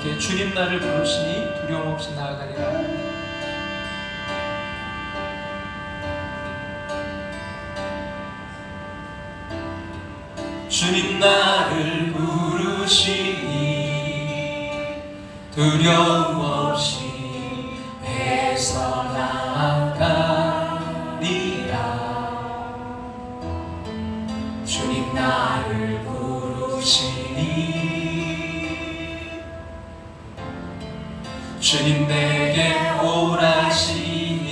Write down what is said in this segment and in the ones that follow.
함께 주님 나를 부르시니 두려움 없이 나아가리라. 주님 나를 부르시니 두려움 없이 애써 나아가리라. 주님 나를 부르시니 주님 내게 오라시니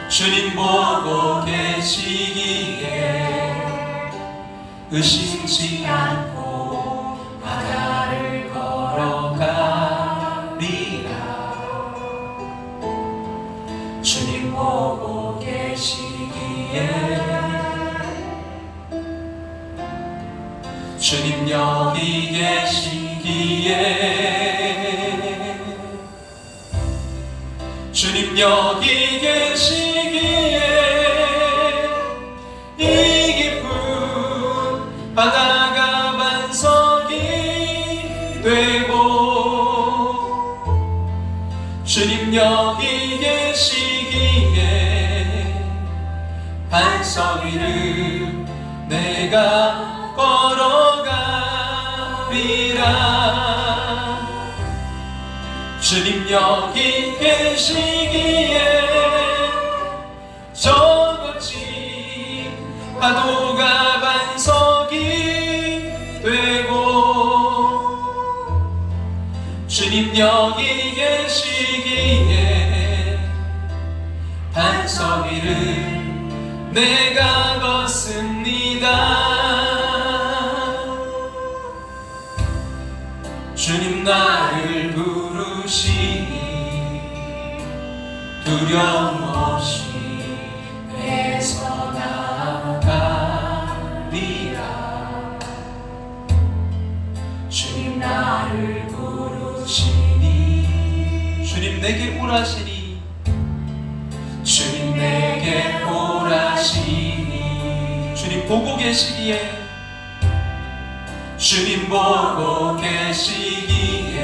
주님 보고 계시기에 의심치 않고 바다를 걸어가리라. 주님 보고 계시기에 주님 여기 계시기에 주님 여기 계시기에 이 깊은 바다가 반석이 되고 주님 여기 계시기에 반석 위를 내가 걸어가리라. 주님 여기 계시기에 저 거친 파도가 반석이 되고 주님 여기 계시기에 반석 위를 내가 걷습니다. 주님 나를 부르시니 두려움 없이 애써 나아가리라. 주님 나를 부르시니 주님 내게 오라시니 주님 내게 오라시니 주님 보고 계시기에 주님 보고 계시기에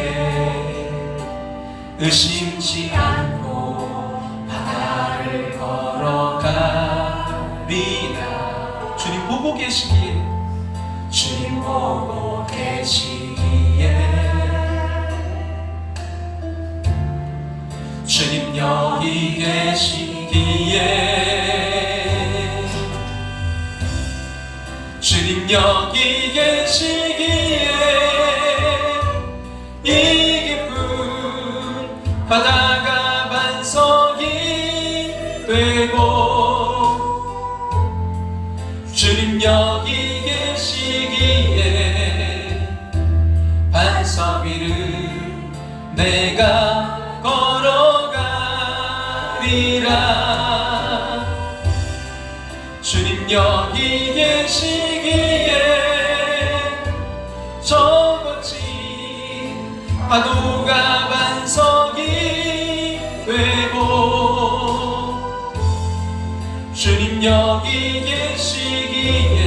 의심치 않고 바다를 걸어가리라. 주님 보고 계시기에 주님 보고 계시기에 주님 여기 계시기에 주님 여기 계시기에 이 깊은 바다가 반석이 되고 주님 여기 계시기에 반석 위를 내가 걸어가리라. 주님 여기 계시기에 저 거친 파도가 반석이 되고 주님 여기 계시기에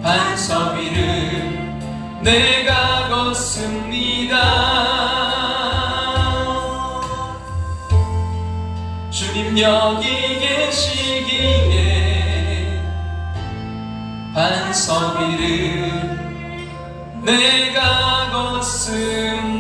반석 위를 내가 걷습니다. 주님 여기 계시기에 반석 위를 내가 걷습니다.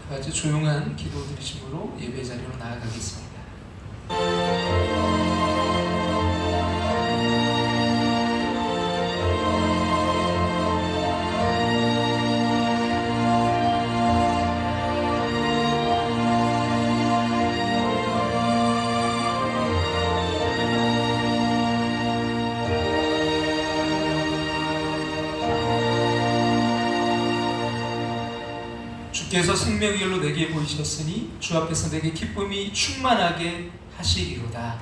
아주 조용한 기도 드리심으로 예배 자리로 나아가겠습니다. 주께서 생명의 길로 내게 보이셨으니 주 앞에서 내게 기쁨이 충만하게 하시리로다.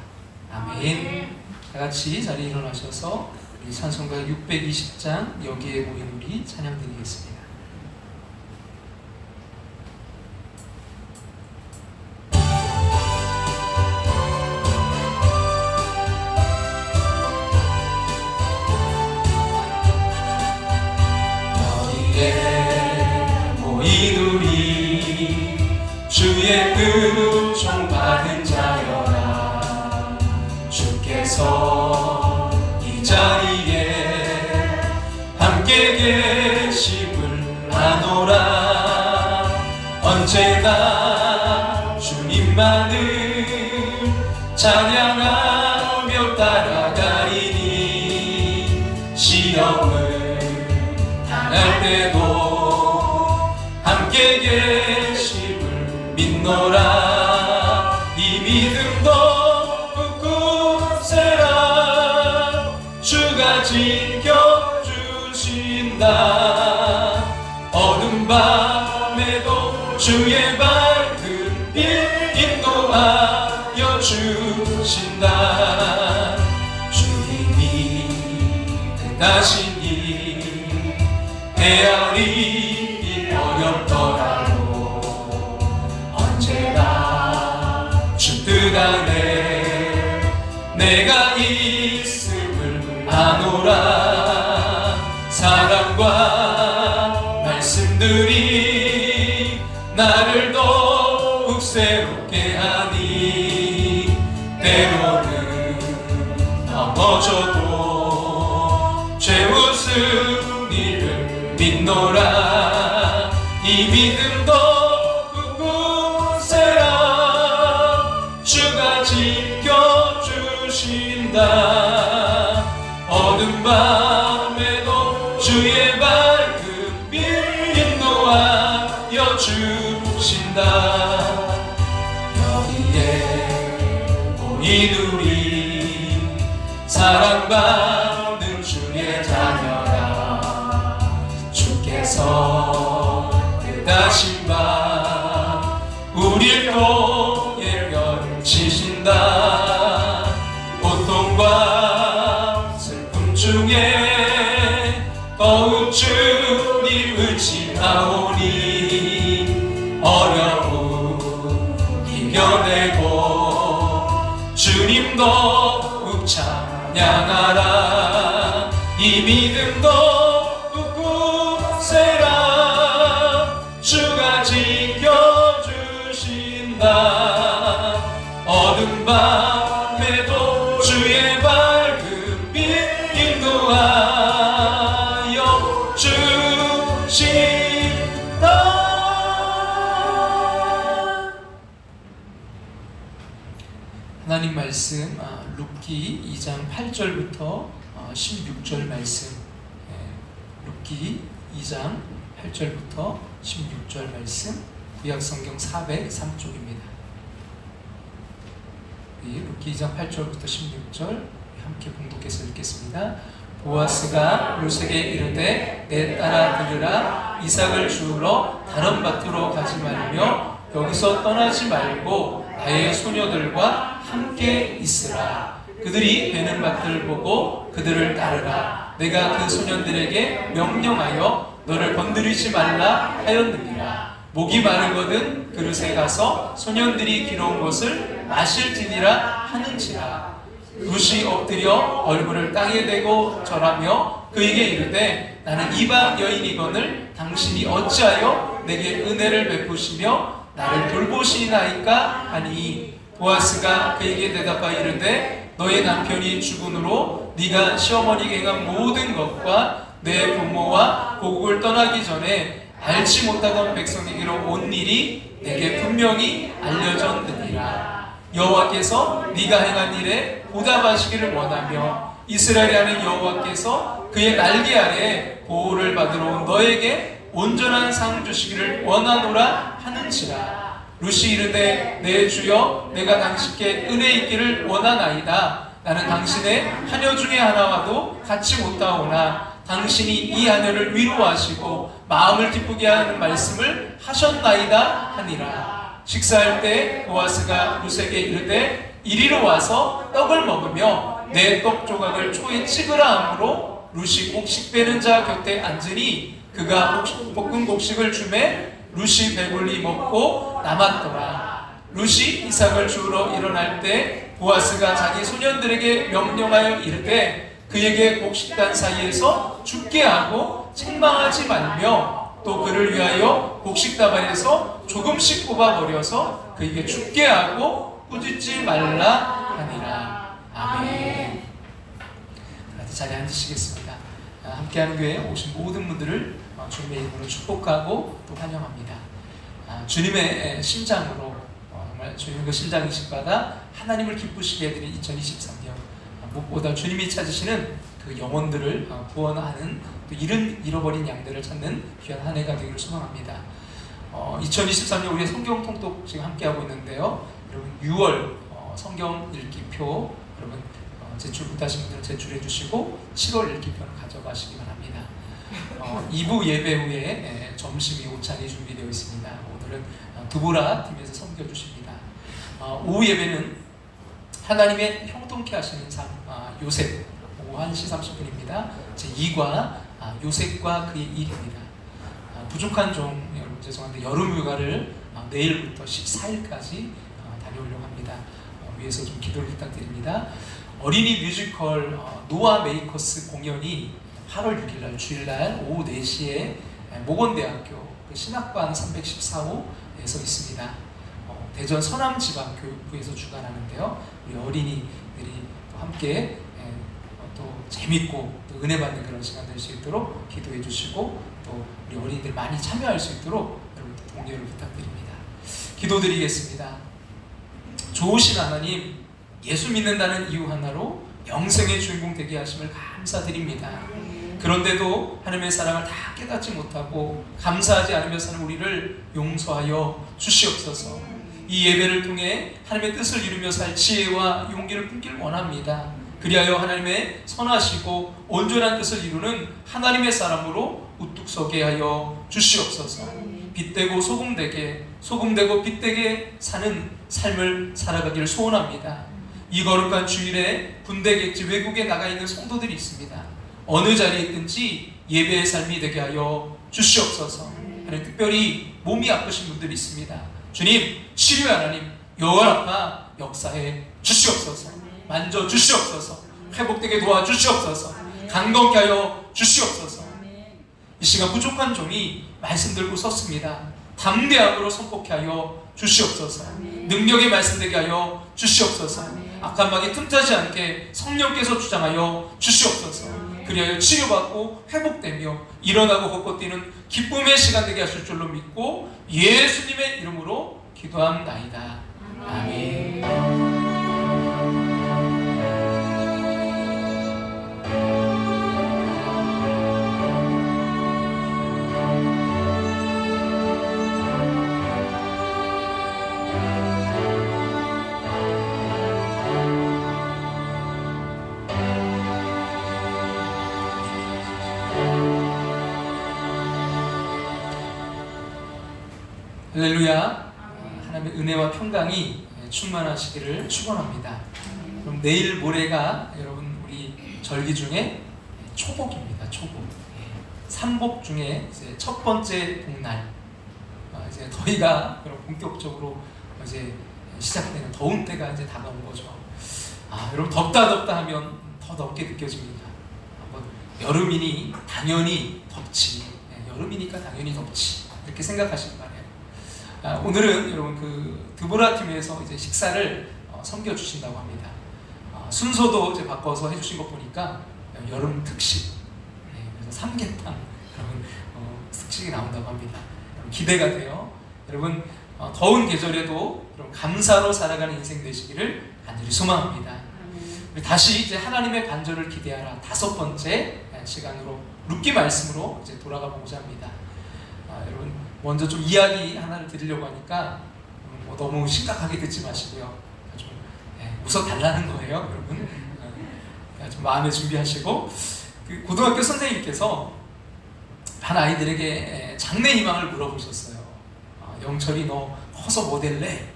아멘. 다 같이 자리에 일어나셔서 우리 찬송가 620장 여기에 모인 우리 찬양 드리겠습니다. 모인 우리 주의 은총 받은 자여라. 주께서 이 자리에 함께 계심을 아노라. 언제나 주님만을 찬양하며 따라가리니 시험을 당할 때도 함께 계심을 믿노라. 이 믿음도 굳세라. 주가 지켜주신다. 어둠 밤에도 주의 밝은 빛 인도하여 주신다. 주님이 뜻하시니 헤아리기 어렵더라도 언제나 주 뜻 안에 내가 있음을 아노라. 사랑과 말씀들이 나를 더욱 새롭게 하니 때로는 넘어져도 죄웃음 이를 믿노라. 이 믿음도 굳세라. 주가 지켜주신다. 어둠 밤에도 주의 밝은 빛 인도하여 주신다. 여기에 모인 우리 사랑받는 주의 자녀라. 주께서 뜻하신 바 우리를 통해 멸치신다. 고통과 슬픔 중에 더욱 주님 의지하오니 어려움 이겨내고 주님 더욱 찬양하라. 이 믿음도 굳세라. 주가 지켜주신다. 어둠 밤에도 주의 밝은 빛 인도하여 주신다. 하나님 말씀 룻기 2장 8절부터 16절 말씀, 룻기 2장 8절부터 16절 말씀, 구약성경 403쪽입니다. 룻기 2장 8절부터 16절 함께 봉독해서 읽겠습니다. 보아스가 룻에게 이르되 내 딸아 들으라. 이삭을 주우러 다른 밭으로 가지 말며 여기서 떠나지 말고 나의 소녀들과 함께 있으라. 그들이 베는 밭을 보고 그들을 따르라. 내가 그 소년들에게 명령하여 너를 건드리지 말라 하였느니라. 목이 마르거든 그릇에 가서 소년들이 기러온 것을 마실지니라 하는지라. 룻이 엎드려 얼굴을 땅에 대고 절하며 그에게 이르되 나는 이방 여인이거늘 당신이 어찌하여 내게 은혜를 베푸시며 나를 돌보시나이까 하니 보아스가 그에게 대답하여 이르되 너의 남편이 죽은으로 네가 시어머니에게 행한 모든 것과 내 부모와 고국을 떠나기 전에 알지 못하던 백성에게로 온 일이 내게 분명히 알려졌느니라. 여호와께서 네가 행한 일에 보답하시기를 원하며 이스라엘에 하는 여호와께서 그의 날개 아래 보호를 받으러 온 너에게 온전한 상 주시기를 원하노라 하는지라. 룻이 이르되 내 주여 내가 당신께 은혜 있기를 원하나이다. 나는 당신의 하녀 중에 하나와도 같이 못하오나 당신이 이 아내를 위로하시고 마음을 기쁘게 하는 말씀을 하셨나이다 하니라. 식사할 때 보아스가 룻에게 이르되 이리로 와서 떡을 먹으며 내 떡 조각을 초에 찍으라 하므로 룻이 곡식 빼는 자 곁에 앉으니 그가 볶은 곡식을 주매 룻이 배불리 먹고 남았더라. 룻이 이삭을 주우러 일어날 때 보아스가 자기 소년들에게 명령하여 이르되 그에게 곡식단 사이에서 죽게 하고 책망하지 말며 또 그를 위하여 곡식다발에서 조금씩 뽑아버려서 그에게 죽게 하고 꾸짖지 말라 하니라. 아멘. 자리에 앉으시겠습니다. 함께하는 교회에 오신 모든 분들을 주님의 이름으로 축복하고 또 환영합니다. 주님의 심장으로 정말 주님의 심장이식 받아 하나님을 기쁘시게 해드린 2023년, 무엇보다 주님이 찾으시는 그 영혼들을 구원하는, 또 잃어버린 양들을 찾는 귀한 한 해가 되기를 소망합니다. 2023년 우리의 성경 통독 지금 함께하고 있는데요. 여러분 6월 성경 읽기표 여러분 제출 못하신 분들은 제출해 주시고 7월 읽기표는 가져가시기 바랍니다. 2부 예배 후에 점심이 오찬이 준비되어 있습니다. 오늘은 두보라 팀에서 섬겨주십니다. 오후 예배는 하나님의 형통케 하시는 삶, 요셉, 오후 1시 30분입니다. 제2과 요셉과 그의 일입니다. 부족한 종, 여러분 죄송한데 여름휴가를 내일부터 14일까지 다녀오려고 합니다. 위에서 좀 기도를 부탁드립니다. 어린이 뮤지컬 노아 메이커스 공연이 8월 6일날 주일날 오후 4시에 모건대학교 신학관 314호에서 있습니다. 대전 서남지방교육부에서 주관하는데요. 우리 어린이들이 또 함께 또 재밌고 또 은혜 받는 그런 시간 될 수 있도록 기도해 주시고 또 우리 어린이들 많이 참여할 수 있도록 여러분 동료를 부탁드립니다. 기도드리겠습니다. 좋으신 하나님, 예수 믿는다는 이유 하나로 영생의 주인공 되게 하심을 감사드립니다. 그런데도 하나님의 사랑을 다 깨닫지 못하고 감사하지 않으며 사는 우리를 용서하여 주시옵소서. 이 예배를 통해 하나님의 뜻을 이루며 살 지혜와 용기를 품길 원합니다. 그리하여 하나님의 선하시고 온전한 뜻을 이루는 하나님의 사람으로 우뚝 서게 하여 주시옵소서. 빛되고 소금되게, 소금되고 빛되게 사는 삶을 살아가기를 소원합니다. 이 거룩한 주일에 군대 객지 외국에 나가 있는 성도들이 있습니다. 어느 자리에 있든지 예배의 삶이 되게 하여 주시옵소서. 하나님, 특별히 몸이 아프신 분들이 있습니다. 주님, 치료의 하나님, 여호와라파 역사해 주시옵소서. 만져 주시옵소서. 회복되게 도와주시옵소서. 강건케 하여 주시옵소서. 이 시간 부족한 종이 말씀 들고 섰습니다. 담대함으로 선포케 하여 주시옵소서. 능력의 말씀 되게 하여 주시옵소서. 악한 마귀 틈타지 않게 성령께서 주장하여 주시옵소서. 그리하여 치료받고 회복되며 일어나고 걷고 뛰는 기쁨의 시간 되게 하실 줄로 믿고 예수님의 이름으로 기도합나이다. 아멘. 할렐루야. 하나님의 은혜와 평강이 충만하시기를 축원합니다. 그럼 내일 모레가 여러분 우리 절기 중에 초복입니다. 초복. 삼복 중에 이제 첫 번째 복날. 이제 더위가 그럼 본격적으로 이제 시작되는 더운 때가 이제 다가온 거죠. 여러분 덥다 하면 더 덥게 느껴집니다. 여름이니 당연히 덥지. 여름이니까 당연히 덥지. 이렇게 생각하시기 바랍니다. 오늘은 여러분 그 드보라 팀에서 이제 식사를 섬겨 주신다고 합니다. 순서도 이제 바꿔서 해주신 거 보니까 여름 특식, 그래서 삼계탕 여러분 특식이 나온다고 합니다. 여러분 기대가 돼요. 여러분 더운 계절에도 여러분 감사로 살아가는 인생 되시기를 간절히 소망합니다. 다시 이제 하나님의 반절을 기대하라 5번째 시간으로 룻기 말씀으로 이제 돌아가 보고자 합니다. 여러분 먼저 좀 이야기 하나를 드리려고 하니까 너무 심각하게 듣지 마시고요. 좀 웃어달라는 거예요, 여러분. 좀 마음에 준비하시고 그 고등학교 선생님께서 반 아이들에게 장래 희망을 물어보셨어요. 영철이 너 커서 뭐 될래?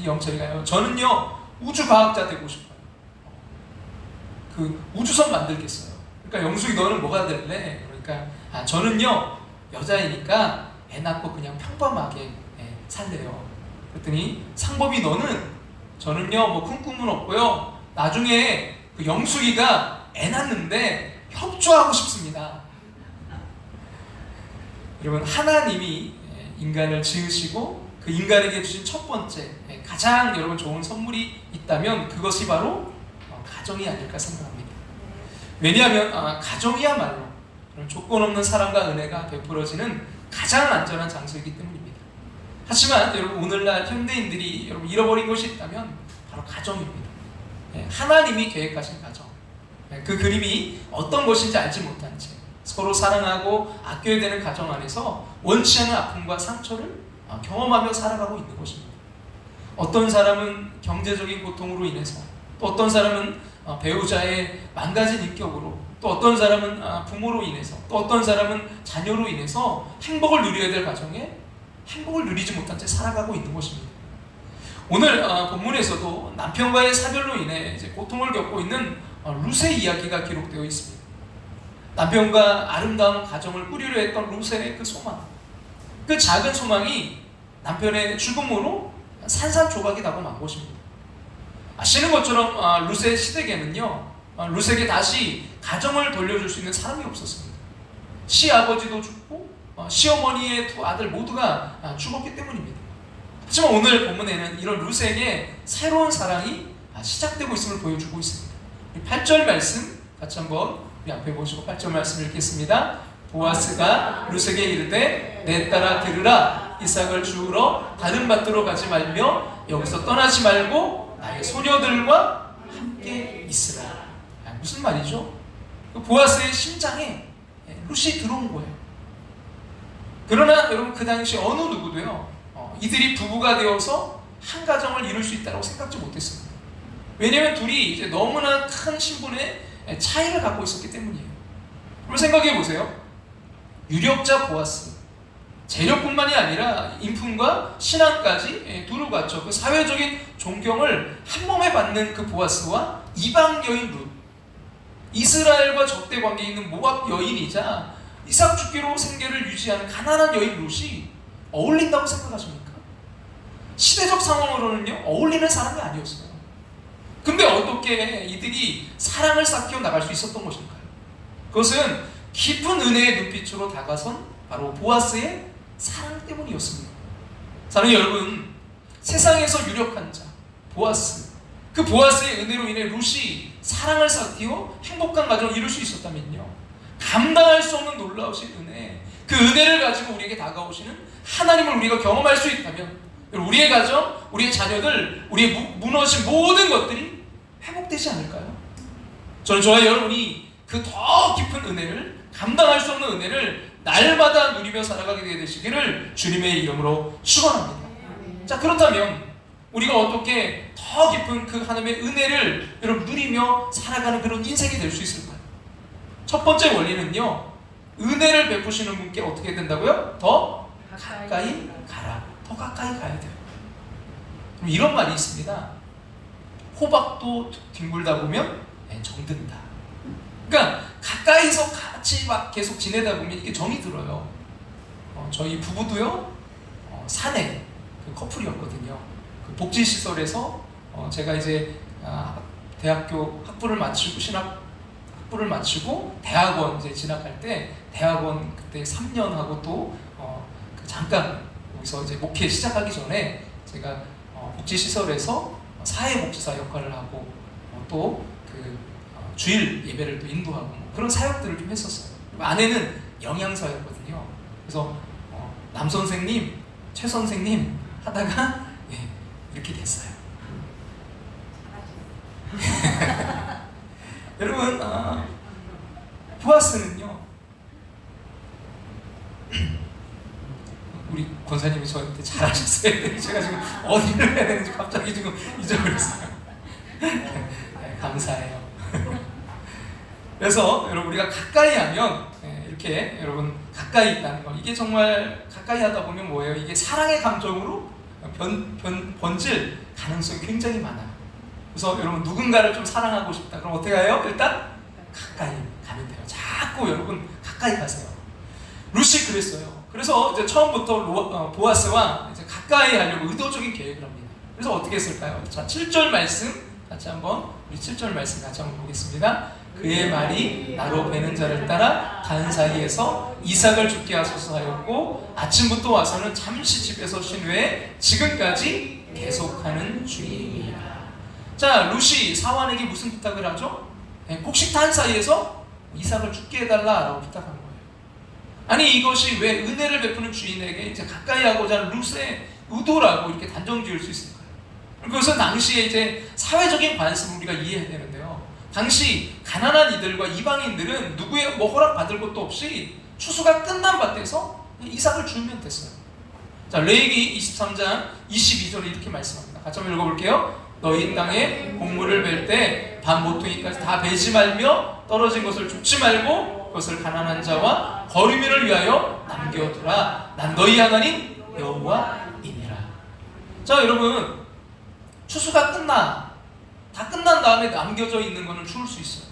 영철이가요, 저는요 우주과학자 되고 싶어요. 그 우주선 만들겠어요. 그러니까 영숙이 너는 뭐가 될래? 그러니까 저는요 여자이니까 애 낳고 그냥 평범하게 살래요. 그랬더니 상범이 너는? 저는요 뭐 큰 꿈은 없고요, 나중에 그 영숙이가 애 낳는데 협조하고 싶습니다. 여러분, 하나님이 인간을 지으시고 그 인간에게 주신 첫 번째 가장 여러분 좋은 선물이 있다면 그것이 바로 가정이 아닐까 생각합니다. 왜냐하면 가정이야말로 그런 조건 없는 사랑과 은혜가 베풀어지는 가장 안전한 장소이기 때문입니다. 하지만 여러분, 오늘날 현대인들이 여러분 잃어버린 것이 있다면 바로 가정입니다. 하나님이 계획하신 가정, 그 그림이 어떤 것인지 알지 못한 채 서로 사랑하고 아껴야 되는 가정 안에서 원치 않은 아픔과 상처를 경험하며 살아가고 있는 것입니다. 어떤 사람은 경제적인 고통으로 인해서, 또 어떤 사람은 배우자의 망가진 인격으로, 또 어떤 사람은 부모로 인해서, 또 어떤 사람은 자녀로 인해서 행복을 누려야 될 가정에 행복을 누리지 못한 채 살아가고 있는 것입니다. 오늘 본문에서도 남편과의 사별로 인해 이제 고통을 겪고 있는 룻의 이야기가 기록되어 있습니다. 남편과 아름다운 가정을 꾸리려 했던 룻의 그 소망, 그 작은 소망이 남편의 죽음으로 산산조각이 나고 만 것입니다. 아시는 것처럼 룻의 시댁에는요, 룻에게 다시 가정을 돌려줄 수 있는 사람이 없었습니다. 시아버지도 죽고 시어머니의 두 아들 모두가 죽었기 때문입니다. 하지만 오늘 본문에는 이런 룻에게 새로운 사랑이 시작되고 있음을 보여주고 있습니다. 8절 말씀 같이 한번 우리 앞에 보시고 8절 말씀 읽겠습니다. 보아스가 룻에게 이르되 내 딸아 들으라, 이삭을 주우러 다른 밭으로 가지 말며 여기서 떠나지 말고 나의 소녀들과 함께 있으라. 무슨 말이죠? 보아스의 심장에 룻이 들어온 거예요. 그러나 여러분, 그 당시 어느 누구도요 이들이 부부가 되어서 한 가정을 이룰 수 있다고 생각지 못했습니다. 왜냐하면 둘이 이제 너무나 큰 신분의 차이를 갖고 있었기 때문이에요. 그럼 생각해 보세요. 유력자 보아스, 재력뿐만이 아니라 인품과 신앙까지 두루 갖춰 그 사회적인 존경을 한 몸에 받는 그 보아스와 이방 여인 룻, 이스라엘과 적대 관계에 있는 모압 여인이자 이삭 죽기로 생계를 유지하는 가난한 여인 룻이 어울린다고 생각하십니까? 시대적 상황으로는요 어울리는 사람이 아니었어요. 근데 어떻게 이들이 사랑을 쌓여 나갈 수 있었던 것일까요? 그것은 깊은 은혜의 눈빛으로 다가선 바로 보아스의 사랑 때문이었습니다. 사랑하는 여러분, 세상에서 유력한 자 보아스, 그 보아스의 은혜로 인해 룻이 사랑을 쌓여 행복한 가정을 이룰 수 있었다면요, 감당할 수 없는 놀라우신 은혜, 그 은혜를 가지고 우리에게 다가오시는 하나님을 우리가 경험할 수 있다면 우리의 가정, 우리의 자녀들, 우리의 무너진 모든 것들이 회복되지 않을까요? 저는 저와 여러분이 그 더 깊은 은혜를, 감당할 수 없는 은혜를 날마다 누리며 살아가게 되시기를 주님의 이름으로 축원합니다. 자, 그렇다면 우리가 어떻게 더 깊은 그 하나님의 은혜를 여러분 누리며 살아가는 그런 인생이 될 수 있을까요? 첫 번째 원리는요, 은혜를 베푸시는 분께 어떻게 된다고요? 더 가까이 가라. 더 가까이 가야 돼요. 이런 말이 있습니다. 호박도 뒹굴다 보면 정든다. 그러니까 가까이서 같이 막 계속 지내다 보면 이게 정이 들어요. 저희 부부도요 사내 그 커플이었거든요. 그 복지시설에서 제가 이제 대학교 학부를 마치고 학부를 마치고 대학원 이제 진학할 때, 대학원 그때 3년 하고 또 잠깐 여기서 이제 목회 시작하기 전에 제가 복지시설에서 사회복지사 역할을 하고 또 그 주일 예배를 또 인도하고 그런 사역들을 좀 했었어요. 아내는 영양사였거든요. 그래서 남 선생님, 최 선생님 하다가 이렇게 됐어요. 여러분, 보아스는요, 우리 권사님이 저한테 잘하셨어요. 제가 지금 어디를 해야 되는지 갑자기 지금 잊어버렸어요. 네, 감사해요. 그래서 여러분 우리가 가까이 하면 이렇게 여러분 가까이 있다는 거, 이게 정말 가까이 하다 보면 뭐예요? 이게 사랑의 감정으로 번질 가능성이 굉장히 많아요. 그래서 여러분 누군가를 좀 사랑하고 싶다 그럼 어떻게 해요? 일단 가까이 가면 돼요. 자꾸 여러분 가까이 가세요. 루시 그랬어요. 그래서 이제 처음부터 보아스와 이제 가까이 하려고 의도적인 계획을 합니다. 그래서 어떻게 했을까요? 자, 7절 말씀 같이 한번, 우리 7절 말씀 같이 한번 보겠습니다. 그의 말이 나로 베는 자를 따라 간 사이에서 이삭을 죽게 하소서 하였고 아침부터 와서는 잠시 집에서 쉰 후에 지금까지 계속하는 주님이라. 자, 루시 사환에게 무슨 부탁을 하죠? 곡식탄 사이에서 이삭을 죽게 해달라라고 부탁한 거예요. 아니 이것이 왜 은혜를 베푸는 주인에게 이제 가까이 하고자 하는 루스의 의도라고 이렇게 단정 지을 수 있을까요? 그것은 당시에 이제 사회적인 관습을 우리가 이해해야 되는데요. 당시 가난한 이들과 이방인들은 누구의 뭐 허락 받을 것도 없이 추수가 끝난 밭에서 이삭을 주면 됐어요. 자, 레위기 23장 22절에 이렇게 말씀합니다. 같이 한번 읽어볼게요. 너희 땅에 곡물을 벨 때 반 모퉁이까지 다 베지 말며 떨어진 것을 줍지 말고 그것을 가난한 자와 거류민을 위하여 남겨두라. 난 너희 하나님 여호와이니라. 자, 여러분 추수가 다 끝난 다음에 남겨져 있는 거는 추울 수 있어요.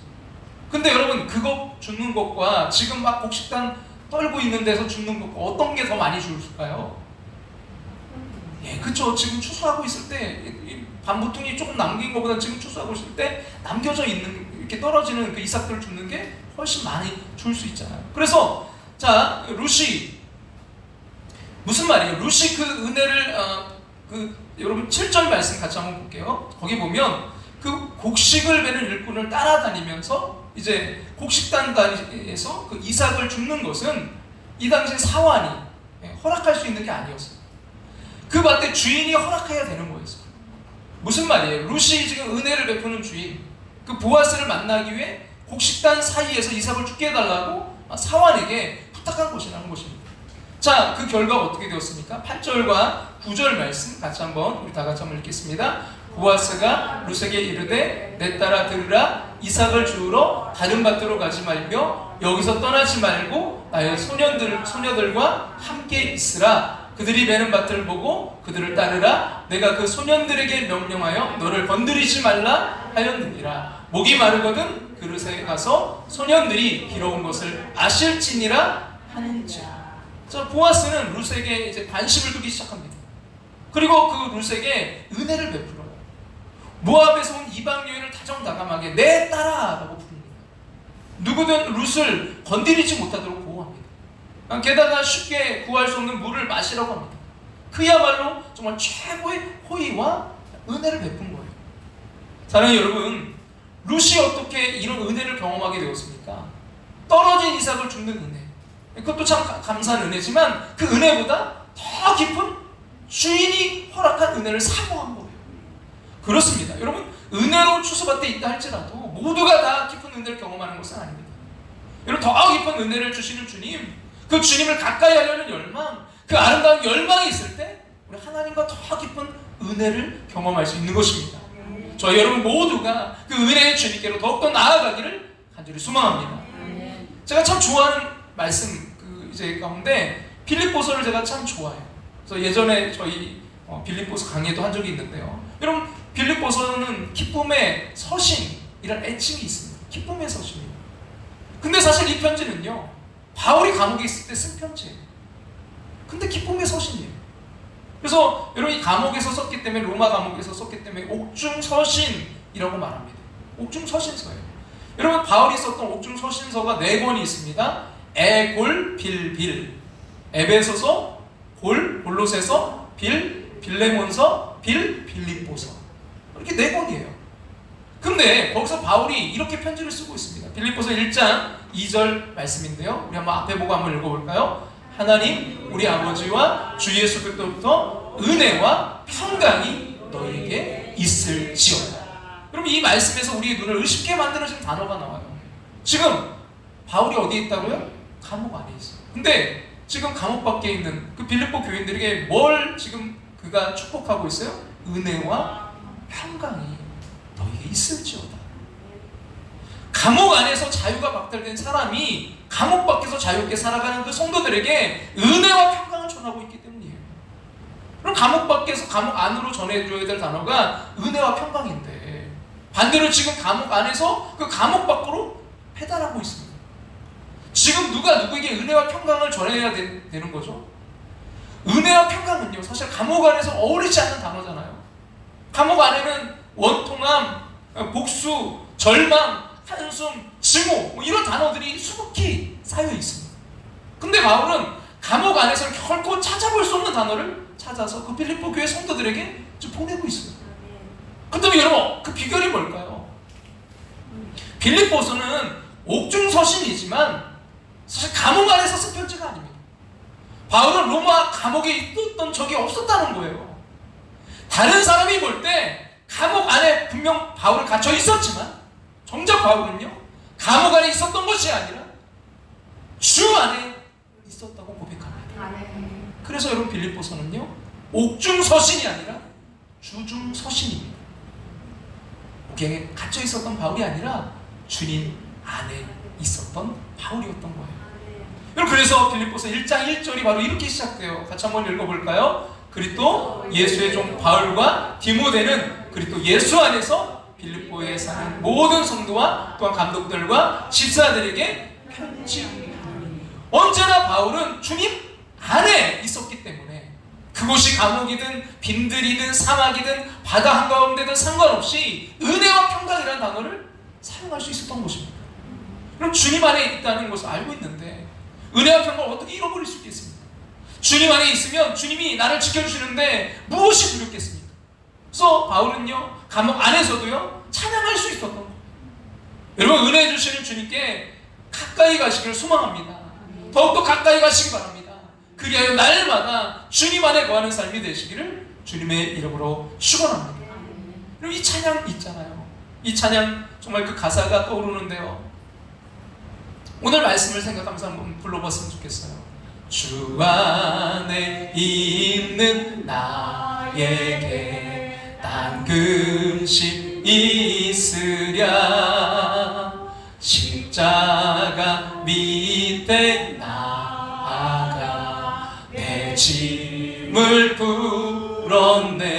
근데 여러분 그거 죽는 것과 지금 막 곡식단 떨고 있는 데서 죽는 것과 어떤 게 더 많이 죽을까요? 예, 그쵸. 지금 추수하고 있을 때 반모퉁이 조금 남긴 것보다 지금 추수하고 있을 때 남겨져 있는 이렇게 떨어지는 그 이삭들을 줍는 게 훨씬 많이 줄 수 있잖아요. 그래서 자, 루시 무슨 말이에요? 루시 그 은혜를 여러분 7절 말씀 같이 한번 볼게요. 거기 보면 그 곡식을 베는 일꾼을 따라다니면서 이제 곡식단에서 그 이삭을 줍는 것은 이 당시 사환이 허락할 수 있는 게 아니었어요. 그 밭에 주인이 허락해야 되는 거였어요. 무슨 말이에요? 루시 지금 은혜를 베푸는 주인, 그 보아스를 만나기 위해 곡식단 사이에서 이삭을 죽게 해달라고 사환에게 부탁한 것이라는 것입니다. 자, 그 결과가 어떻게 되었습니까? 8절과 9절 말씀 같이 한번 우리 다 같이 한번 읽겠습니다. 보아스가 룻에게 이르되 내 딸아 들으라. 이삭을 주우러 다른 밭으로 가지 말며 여기서 떠나지 말고 나의 소녀들과 함께 있으라. 그들이 베는 밭을 보고 그들을 따르라. 내가 그 소년들에게 명령하여 너를 건드리지 말라 하였느니라. 목이 마르거든 그릇에 가서 소년들이 길어온 것을 아실지니라 하는지라. 자, 보아스는 룻에게 이제 관심을 두기 시작합니다. 그리고 그 룻에게 은혜를 베풀어요. 모압에서 온 이방 여인을 다정다감하게 내 딸아라고 부릅니다. 누구든 룻을 건드리지 못하도록 보호합니다. 게다가 쉽게 구할 수 없는 물을 마시라고 합니다. 그야말로 정말 최고의 호의와 은혜를 베푼 거예요. 사랑하는 여러분, 룻이 어떻게 이런 은혜를 경험하게 되었습니까? 떨어진 이삭을 줍는 은혜, 그것도 참 감사한 은혜지만 그 은혜보다 더 깊은 주인이 허락한 은혜를 사모한 거예요. 그렇습니다. 여러분, 은혜로 추수밭에 있다 할지라도 모두가 다 깊은 은혜를 경험하는 것은 아닙니다. 여러분, 더 깊은 은혜를 주시는 주님, 그 주님을 가까이 하려는 열망, 그 아름다운 열망이 있을 때 우리 하나님과 더 깊은 은혜를 경험할 수 있는 것입니다. 저희 여러분 모두가 그 은혜의 주님께로 더욱더 나아가기를 간절히 소망합니다. 제가 참 좋아하는 말씀 이제 가운데 빌립보서를 제가 참 좋아해요. 그래서 예전에 저희 빌립보서 강의도 한 적이 있는데요. 여러분, 빌립보서는 기쁨의 서신이라는 애칭이 있습니다. 기쁨의 서신이에요. 근데 사실 이 편지는요, 바울이 감옥에 있을 때 쓴 편지예요. 근데 기쁨의 서신이에요. 그래서 여러분, 이 감옥에서 썼기 때문에, 로마 감옥에서 썼기 때문에 옥중서신이라고 말합니다. 옥중서신서예요. 여러분, 바울이 썼던 옥중서신서가 4권이 있습니다. 에골 빌빌, 에베소서, 골로새서, 빌레몬서, 빌립보서, 이렇게 4권이에요. 근데 거기서 바울이 이렇게 편지를 쓰고 있습니다. 빌립보서 1장 2절 말씀인데요, 우리 한번 앞에 보고 한번 읽어볼까요? 하나님 우리 아버지와 주 예수 그리스도부터 은혜와 평강이 너희에게 있을지어다. 여러분, 이 말씀에서 우리의 눈을 의식게 만드는 지금 단어가 나와요. 지금 바울이 어디에 있다고요? 감옥 안에 있어요. 근데 지금 감옥 밖에 있는 그 빌립보 교인들에게 뭘 지금 그가 축복하고 있어요? 은혜와 평강이 너희에게 있을지어다. 감옥 안에서 자유가 박탈된 사람이 감옥 밖에서 자유롭게 살아가는 그 성도들에게 은혜와 평강을 전하고 있기 때문이에요. 그럼 감옥 밖에서 감옥 안으로 전해줘야 될 단어가 은혜와 평강인데, 반대로 지금 감옥 안에서 그 감옥 밖으로 배달하고 있습니다. 지금 누가 누구에게 은혜와 평강을 전해야 되는 거죠? 은혜와 평강은요, 사실 감옥 안에서 어울리지 않는 단어잖아요. 감옥 안에는 원통함, 복수, 절망, 한숨, 증오, 이런 단어들이 수북히 쌓여 있습니다. 근데 바울은 감옥 안에서 결코 찾아볼 수 없는 단어를 찾아서 그 빌립보 교회 성도들에게 보내고 있어요. 그렇다면 여러분, 그 비결이 뭘까요? 빌립보서는 옥중서신이지만 사실 감옥 안에서 쓴 편지가 아닙니다. 바울은 로마 감옥에 있었던 적이 없었다는 거예요. 다른 사람이 볼 때 감옥 안에 분명 바울은 갇혀 있었지만, 정작 바울은요, 감옥 안에 있었던 것이 아니라 주 안에 있었다고 고백합니다. 그래서 여러분, 빌립보서는요, 옥중서신이 아니라 주중서신입니다. 옥에 갇혀 있었던 바울이 아니라 주님 안에 있었던 바울이었던 거예요. 여러분, 그래서 빌립보서 1장 1절이 바로 이렇게 시작돼요. 같이 한번 읽어볼까요? 그리스도 예수의 종 바울과 디모데는 그리스도 예수 안에서 빌립보에 사는 모든 성도와 또한 감독들과 집사들에게 편지합니다. 언제나 바울은 주님 안에 있었기 때문에 그곳이 감옥이든 빈들이든 사막이든 바다 한가운데든 상관없이 은혜와 평강이라는 단어를 사용할 수 있었던 것입니다. 그럼 주님 안에 있다는 것을 알고 있는데 은혜와 평강을 어떻게 잃어버릴 수 있겠습니까? 주님 안에 있으면 주님이 나를 지켜주시는데 무엇이 두렵겠습니까? 그래서 바울은요, 감옥 안에서도요, 찬양할 수 있었던 거예요. 여러분, 은혜 주시는 주님께 가까이 가시기를 소망합니다. 더욱더 가까이 가시기 바랍니다. 그리하여 날마다 주님 안에 거하는 삶이 되시기를 주님의 이름으로 축원합니다. 그리고 이 찬양 있잖아요. 이 찬양 정말 그 가사가 떠오르는데요. 오늘 말씀을 생각하면서 한번 불러봤으면 좋겠어요. 주 안에 있는 나에게 딴 근심 있으랴 십자가 밑에 나아가 내 짐을 풀었네.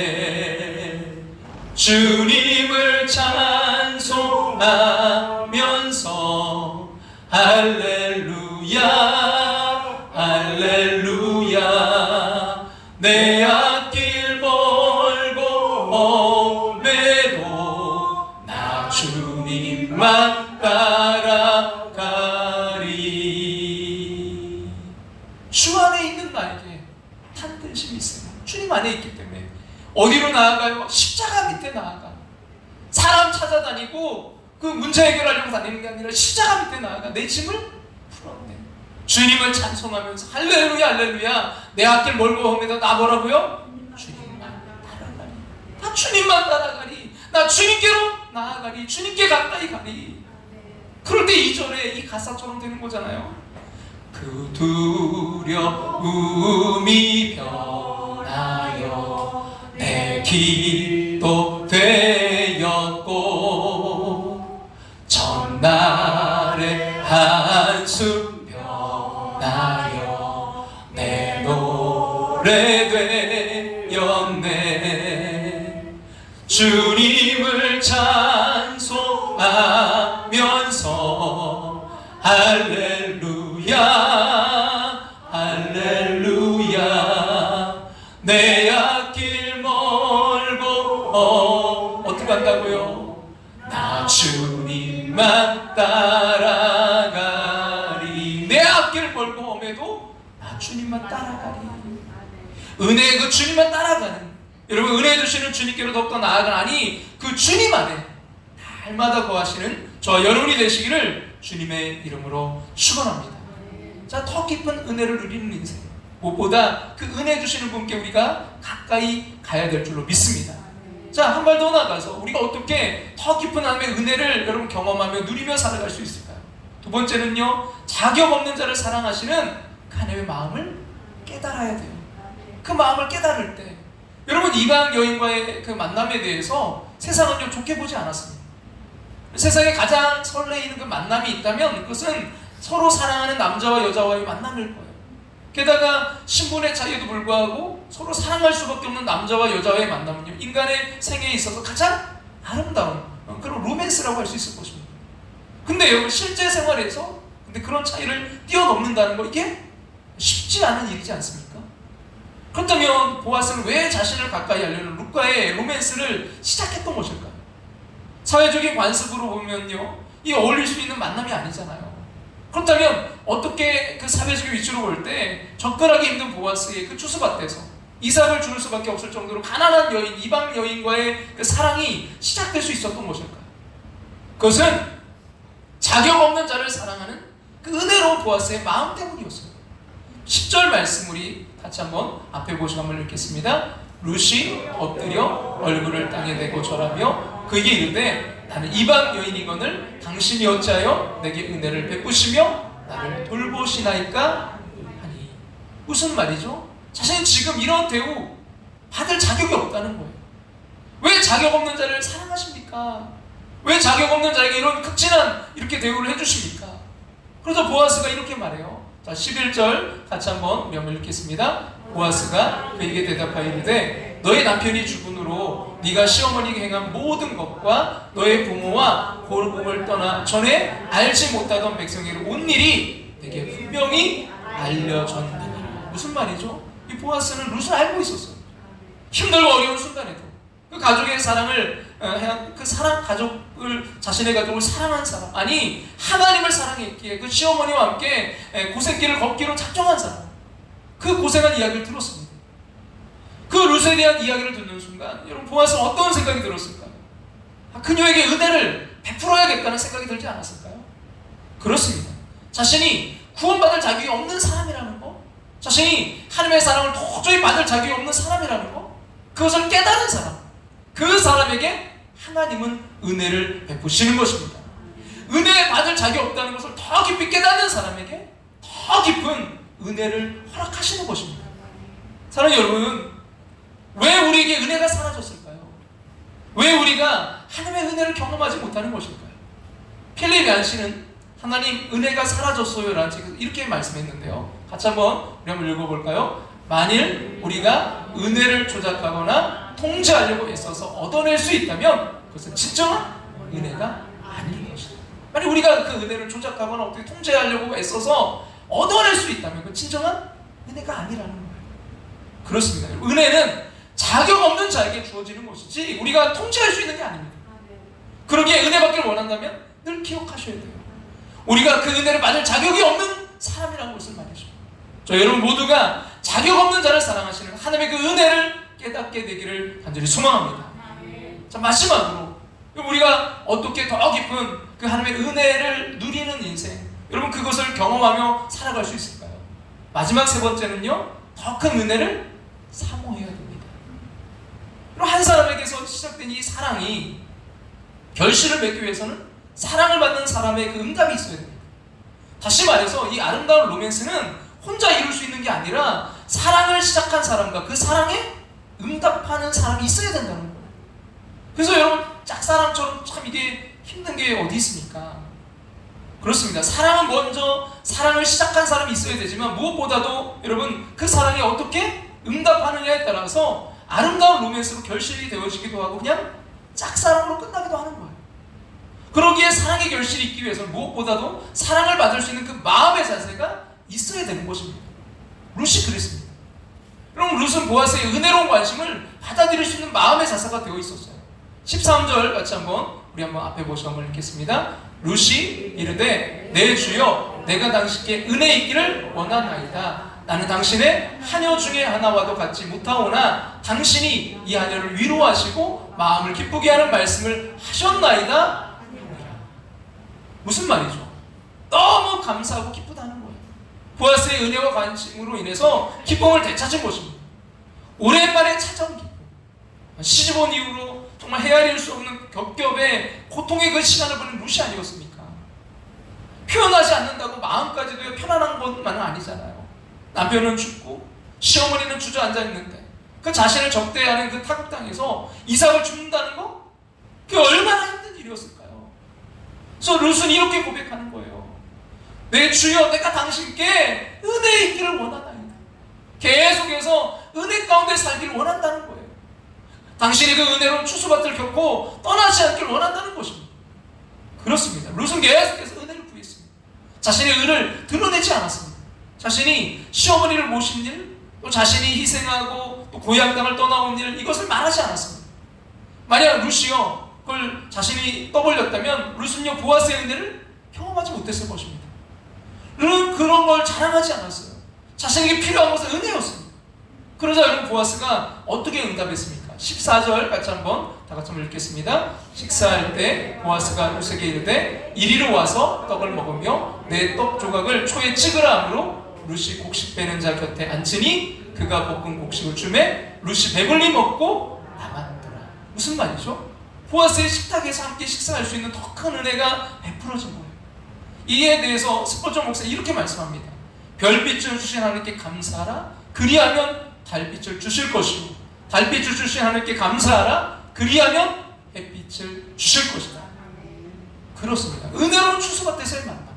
주님을 찬송하면서 할렐루야 할렐루야 내 앞길 멀고 험해도 나 주님만 따라가리. 주 안에 있는 나에게 탄 근심이 있어요. 주님 안에 있기 때문에 어디로 나아가요? 십자가 밑에 나아가. 사람 찾아다니고 그 문제 해결하려고 다니는 게 아니라 십자가 밑에 나아가 내 짐을 풀었네. 주님을 찬송하면서 할렐루야 할렐루야 내 앞길 멀고 험해도 나 뭐라고요? 주님만 따라가리. 나 주님만 따라가리. 나 주님께로 나아가리. 주님께 가까이 가리. 그럴 때 2절에 이 가사처럼 되는 거잖아요. 그 두려움이 변하여 내 기도 되었고 전날의 한숨 변하여 내 노래 되었네. 주님을 찬송하면서 할렐루야 할렐루야 내 앞길 멀고 어떻게 한다고요? 나 주님만 따라가리. 내 앞길 멀고 험해도 나 주님만 따라가리. 은혜의 그 주님만 따라가는, 여러분 은혜 주시는 주님께로 더욱더 나아가니 그 주님 안에 날마다 거하시는 저와 여러분이 되시기를 주님의 이름으로 축원합니다. 자, 더 깊은 은혜를 누리는 인생, 무엇보다 그 은혜 주시는 분께 우리가 가까이 가야 될 줄로 믿습니다. 자, 한 발 더 나가서 우리가 어떻게 더 깊은 하나님의 은혜를 여러분 경험하며 누리며 살아갈 수 있을까요? 두 번째는요, 자격 없는 자를 사랑하시는 그 하나님의 마음을 깨달아야 돼요. 그 마음을 깨달을 때 여러분 이방 여인과의 그 만남에 대해서 세상은요 좋게 보지 않았습니다. 세상에 가장 설레이는 그 만남이 있다면 그것은 서로 사랑하는 남자와 여자와의 만남일 거예요. 게다가 신분의 차이에도 불구하고 서로 사랑할 수밖에 없는 남자와 여자와의 만남은요, 인간의 생애에 있어서 가장 아름다운 그런 로맨스라고 할 수 있을 것입니다. 근데 여러분, 실제 생활에서 그런 차이를 뛰어넘는다는 거, 이게 쉽지 않은 일이지 않습니까? 그렇다면 보아스는 왜 자신을 가까이 하려는 룻과의 로맨스를 시작했던 것일까요? 사회적인 관습으로 보면요, 이 어울릴 수 있는 만남이 아니잖아요. 그렇다면 어떻게 그 사회적인 위치로 볼 때 접근하기 힘든 보아스의 그 추수밭에서 이삭을 줄 수밖에 없을 정도로 가난한 여인, 이방 여인과의 그 사랑이 시작될 수 있었던 것일까요? 그것은 자격 없는 자를 사랑하는 그 은혜로운 보아스의 마음 때문이었어요. 10절 말씀 우리 같이 한번 앞에 보시고 한번 읽겠습니다. 룻이 엎드려 얼굴을 땅에 대고 절하며 그에게 이르되 나는 이방 여인이거늘 당신이 어찌하여 내게 은혜를 베푸시며 나를 돌보시나이까 하니. 무슨 말이죠? 자신은 지금 이런 대우 받을 자격이 없다는 거예요. 왜 자격 없는 자를 사랑하십니까? 왜 자격 없는 자에게 이런 극진한 이렇게 대우를 해주십니까? 그래서 보아스가 이렇게 말해요. 자, 11절 같이 한번 우리 한번 읽겠습니다. 보아스가 그에게 대답하여 이르되 너의 남편이 죽은으로 네가 시어머니에게 행한 모든 것과 너의 부모와 고르복을 떠나 전에 알지 못하던 백성에게 온 일이 내게 분명히 알려졌느니라. 무슨 말이죠? 이 보아스는 룻을 알고 있었어요. 힘들고 어려운 순간에도 그 가족의 사랑을 그 사랑, 가족을, 자신의 가족을 사랑한 사람, 아니 하나님을 사랑했기에 그 시어머니와 함께 고생길을 걷기로 작정한 사람, 그 고생한 이야기를 들었습니다. 그 룻에 대한 이야기를 듣는 순간 여러분, 보아스는 어떤 생각이 들었을까요? 그녀에게 은혜를 베풀어야겠다는 생각이 들지 않았을까요? 그렇습니다. 자신이 구원받을 자격이 없는 사람이라는 거, 자신이 하나님의 사랑을 도저히 받을 자격이 없는 사람이라는 거, 그것을 깨달은 사람, 그 사람에게 하나님은 은혜를 베푸시는 것입니다. 은혜 받을 자격이 없다는 것을 더 깊이 깨닫는 사람에게 더 깊은 은혜를 허락하시는 것입니다. 사랑하는 여러분, 왜 우리에게 은혜가 사라졌을까요? 왜 우리가 하나님의 은혜를 경험하지 못하는 것일까요? 필립 얀시는 하나님 은혜가 사라졌어요 라는 책에서 이렇게 말씀했는데요, 같이 한번 우리 한번 읽어볼까요? 만일 우리가 은혜를 조작하거나 통제하려고 애써서 얻어낼 수 있다면 그것은 진정한 은혜가 아닌 것이다. 만약 우리가 그 은혜를 조작하거나 어떻게 통제하려고 애써서 얻어낼 수 있다면 그건 진정한 은혜가 아니라는 거예요. 그렇습니다. 은혜는 자격 없는 자에게 주어지는 것이지 우리가 통제할 수 있는 게 아닙니다. 그러기에 은혜 받기를 원한다면 늘 기억하셔야 돼요. 우리가 그 은혜를 받을 자격이 없는 사람이라는 것을 말이죠. 저 여러분 모두가 자격 없는 자를 사랑하시는 하나님의 그 은혜를 깨닫게 되기를 간절히 소망합니다. 자, 마지막으로 우리가 어떻게 더 깊은 그 하나님의 은혜를 누리는 인생, 여러분 그것을 경험하며 살아갈 수 있을까요? 마지막 세 번째는요, 더 큰 은혜를 사모해야 됩니다. 그럼 한 사람에게서 시작된 이 사랑이 결실을 맺기 위해서는 사랑을 받는 사람의 그 응답이 있어야 됩니다. 다시 말해서 이 아름다운 로맨스는 혼자 이룰 수 있는 게 아니라 사랑을 시작한 사람과 그 사랑에 응답하는 사람이 있어야 된다는 거예요. 그래서 여러분, 짝사랑처럼 참 이게 힘든 게 어디 있습니까? 그렇습니다. 사랑은 먼저 사랑을 시작한 사람이 있어야 되지만 무엇보다도 여러분 그 사랑에 어떻게 응답하느냐에 따라서 아름다운 로맨스로 결실이 되어지기도 하고 그냥 짝사랑으로 끝나기도 하는 거예요. 그러기에 사랑의 결실이 있기 위해서는 무엇보다도 사랑을 받을 수 있는 그 마음의 자세가 있어야 되는 것입니다. 룻이 그랬습니다. 여러분, 룻은 보아스의 은혜로운 관심을 받아들일 수 있는 마음의 자세가 되어 있었어요. 13절 같이 우리 한번 앞에 보시고 한번 읽겠습니다. 룻이 이르되 내 주여 내가 당신께 은혜 있기를 원하나이다. 나는 당신의 하녀 중에 하나와도 같지 못하오나 당신이 이 하녀를 위로하시고 마음을 기쁘게 하는 말씀을 하셨나이다. 무슨 말이죠? 너무 감사하고 기쁘다는 거예요. 보아스의 은혜와 관심으로 인해서 기쁨을 되찾은 것입니다. 오랜만에 찾아온 기쁨. 시집 온 이후로 정말 헤아릴 수 없는 겹겹의 고통의 그 시간을 보낸 룻이 아니었습니까? 표현하지 않는다고 마음까지도 편안한 것만은 아니잖아요. 남편은 죽고 시어머니는 주저앉아 있는데 그 자신을 적대하는 그 타국 땅에서 이삭을 죽는다는 거? 그게 얼마나 힘든 일이었을까요? 그래서 룻은 이렇게 고백하는 거예요. 내 주여, 내가 당신께 은혜에 있기를 원하나이다. 계속해서 은혜 가운데 살기를 원한다는 거예요. 당신이 그 은혜로 추수밭을 겪고 떠나지 않기를 원한다는 것입니다. 그렇습니다. 룻은 계속해서 은혜를 구했습니다. 자신의 의를 드러내지 않았습니다. 자신이 시어머니를 모신 일, 또 자신이 희생하고 또 고향 땅을 떠나온 일, 이것을 말하지 않았습니다. 만약 룻이요 그걸 자신이 떠벌렸다면 룻은요 보아스의 은혜를 경험하지 못했을 것입니다. 룻은 그런 걸 자랑하지 않았어요. 자신에게 필요한 것은 은혜였습니다. 그러자 여러분 보아스가 어떻게 응답했습니까? 14절 같이 한번 다 같이 한번 읽겠습니다. 식사할 때 보아스가 룻에게 이르되 이리로 와서 떡을 먹으며 내 떡 조각을 초에 찍으라 하므로 룻이 곡식 빼는 자 곁에 앉으니 그가 볶은 곡식을 주매 룻이 배불리 먹고 남았더라. 무슨 말이죠? 보아스의 식탁에서 함께 식사할 수 있는 더 큰 은혜가 베풀어진 거예요. 이에 대해서 스포전 목사 이렇게 말씀합니다. 별빛을 주신 하나님께 감사하라. 그리하면 달빛을 주실 것이고 달빛을 주신 하나님께 감사하라. 그리하면 햇빛을 주실 것이다. 그렇습니다. 은혜로운 추수밭에서의 만남.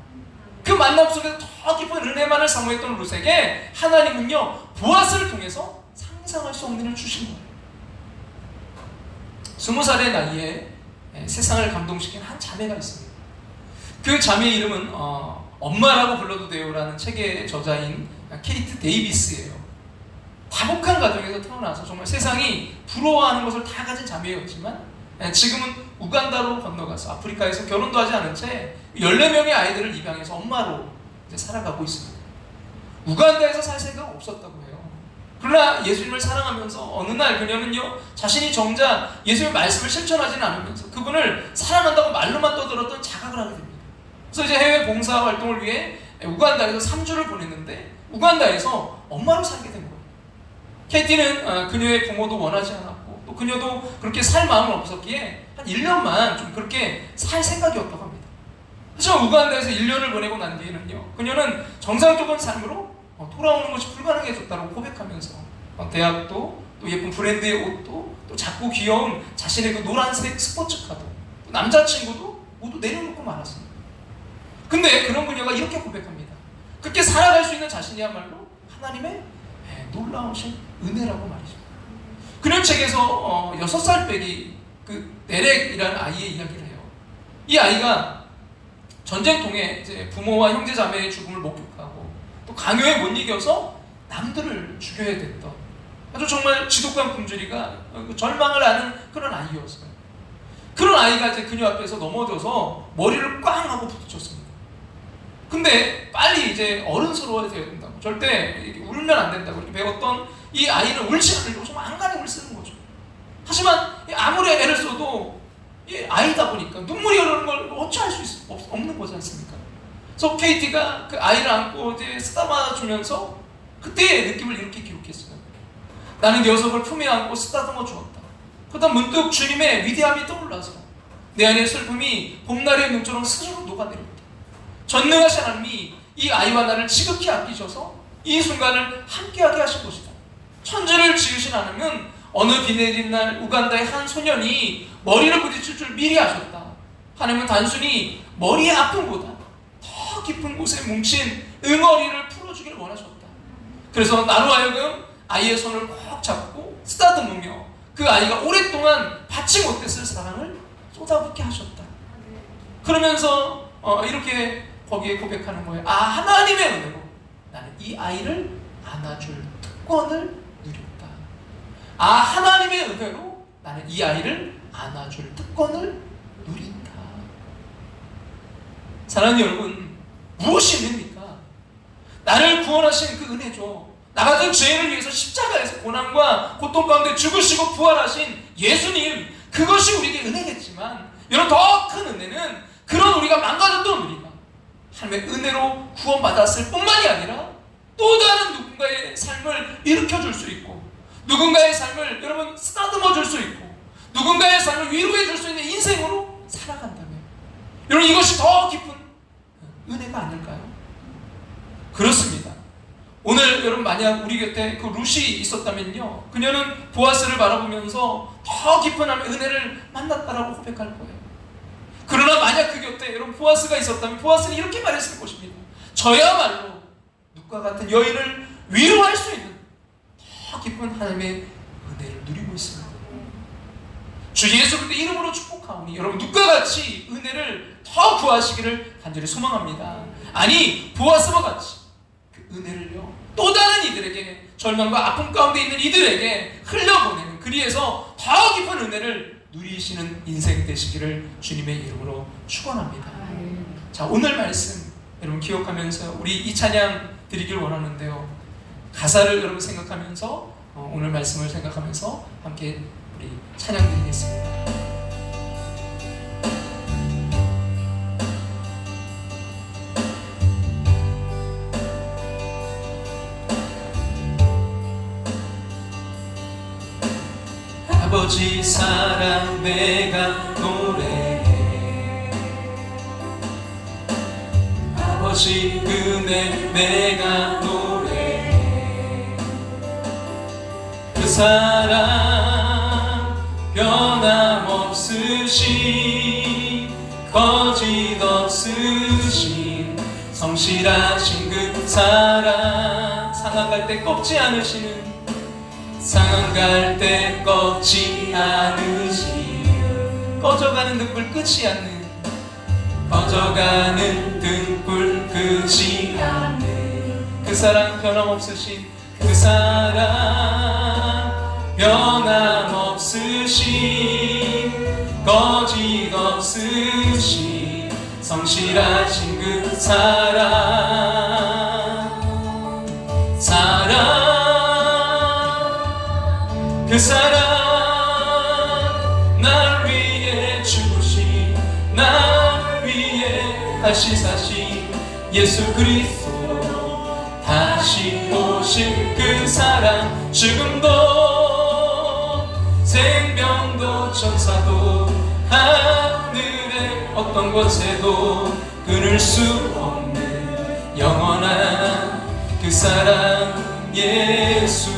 그 만남 속에서 더 깊은 은혜만을 사모했던 룻에게 하나님은요 보아스를 통해서 상상할 수 없는 일을 주신 거예요. 20살의 나이에 세상을 감동시킨 한 자매가 있습니다. 그 자매의 이름은 엄마라고 불러도 돼요라는 책의 저자인 케이트 데이비스예요. 다복한 가정에서 태어나서 정말 세상이 부러워하는 것을 다 가진 자매였지만 지금은 우간다로 건너가서 아프리카에서 결혼도 하지 않은 채 14명의 아이들을 입양해서 엄마로 이제 살아가고 있습니다. 우간다에서 살 생각 없었다고 해요. 그러나 예수님을 사랑하면서 어느 날 그녀는요 자신이 정작 예수님의 말씀을 실천하지는 않으면서 그분을 사랑한다고 말로만 떠들었던 자각을 하게 됩니다. 그래서 이제 해외 봉사 활동을 위해 우간다에서 3주를 보냈는데 우간다에서 엄마로 살게 된 거예요. 케이티는 그녀의 부모도 원하지 않았고 또 그녀도 그렇게 살 마음은 없었기에 한 1년만 좀 그렇게 살 생각이었다고 합니다. 하지만 우간다에서 1년을 보내고 난 뒤에는요 그녀는 정상적인 삶으로 돌아오는 것이 불가능해졌다고 고백하면서 대학도 또 예쁜 브랜드의 옷도 또 작고 귀여운 자신의 그 노란색 스포츠카도 또 남자친구도 모두 내려놓고 말았습니다. 근데 그런 그녀가 이렇게 고백합니다. 그렇게 살아갈 수 있는 자신이야말로 하나님의 놀라우신 은혜라고 말이죠. 그녀 책에서 6살 빼기 그 네렉이라는 아이의 이야기를 해요. 이 아이가 전쟁통에 이제 부모와 형제 자매의 죽음을 목격하고 또 강요에 못 이겨서 남들을 죽여야 됐던 아주 정말 지독한 굶주리가 절망을 하는 그런 아이였어요. 그런 아이가 이제 그녀 앞에서 넘어져서 머리를 꽝 하고 부딪혔습니다. 근데 빨리 이제 어른스러워야 된다고 절대 울면 안 된다고 이렇게 배웠던 이 아이는 울지 않으려고 정말 안간힘을 쓰는 거죠. 하지만 아무리 애를 써도 이 아이다 보니까 눈물이 흐르는 걸 어찌할 수 없는 거지 않습니까? 그래서 케이티가 그 아이를 안고 이제 쓰다듬어 주면서 그때의 느낌을 이렇게 기록했어요. 나는 녀석을 품에 안고 쓰다듬어 주었다. 그러다 문득 주님의 위대함이 떠올라서 내 안의 슬픔이 봄날의 눈처럼 스르륵 녹아내렸다. 전능하신 하나님이 이 아이와 나를 지극히 아끼셔서 이 순간을 함께하게 하신 것이다. 천지를 지으신 하나님은 어느 비 내린 날 우간다의 한 소년이 머리를 부딪힐 줄 미리 아셨다. 하나님은 단순히 머리의 아픔보다 더 깊은 곳에 뭉친 응어리를 풀어주길 원하셨다. 그래서 나로 하여금 아이의 손을 꼭 잡고 쓰다듬으며 그 아이가 오랫동안 받지 못했을 사랑을 쏟아붓게 하셨다. 그러면서 이렇게 거기에 고백하는 거예요. 하나님의 은혜로 나는 이 아이를 안아줄 특권을 누렸다. 하나님의 은혜로 나는 이 아이를 안아줄 특권을 누린다. 사랑하는 여러분, 무엇이 은혜입니까? 나를 구원하신 그 은혜죠. 나 같은 죄인을 위해서 십자가에서 고난과 고통 가운데 죽으시고 부활하신 예수님, 그것이 우리에게 은혜겠지만 여러분 더 큰 은혜는 그런 우리가 망가졌던 우리가 하나님의 은혜로 구원받았을 뿐만이 아니라 또 다른 누군가의 삶을 일으켜줄 수 있고 누군가의 삶을 여러분 쓰다듬어 줄 수 있고 누군가의 삶을 위로해 줄 수 있는 인생으로 살아간다면 여러분 이것이 더 깊은 은혜가 아닐까요? 그렇습니다. 오늘 여러분 만약 우리 곁에 그 룻이 있었다면요 그녀는 보아스를 바라보면서 더 깊은 하나님의 은혜를 만났다라고 고백할 거예요. 그러나 만약 그 곁에 여러분 보아스가 있었다면 보아스는 이렇게 말했을 것입니다. 저야말로 룻과 같은 여인을 위로할 수 있는 더 깊은 하나님의 은혜를 누리고 있습니다. 주 예수 그리스도의 이름으로 축복하오니 여러분 룻과 같이 은혜를 더 구하시기를 간절히 소망합니다. 아니 보아스와 같이 그 은혜를요 또 다른 이들에게, 절망과 아픔 가운데 있는 이들에게 흘려보내는, 그리해서 더 깊은 은혜를 누리시는 인생 되시기를 주님의 이름으로 축원합니다. 자, 오늘 말씀 여러분 기억하면서 우리 이 찬양 드리길 원하는데요, 가사를 여러분 생각하면서 오늘 말씀을 생각하면서 함께 우리 찬양 드리겠습니다. 아버지 사랑 내가 노래해, 아버지 은혜 내가 노래해, 그 사랑 변함없으신 거짓 없으신 성실하신 그 사랑, 상한 갈 때 꺾지 않으시는, 상한 갈 때 꺾지 않으시는, 꺼져가는 등불 끄지 않는, 꺼져가는 등불 끄지 않는 그 사랑 변함없으신, 그 사랑 변함없으신 거짓 없으신 성실하신 그 사랑 그 사랑, 날 위해 죽으신, 날 위해 다시 사신 예수 그리스도, 다시 오실 그 사랑, 죽음도 생명도 천사도 하늘의 어떤 것에도 끊을 수 없는 영원한 그 사랑 예수.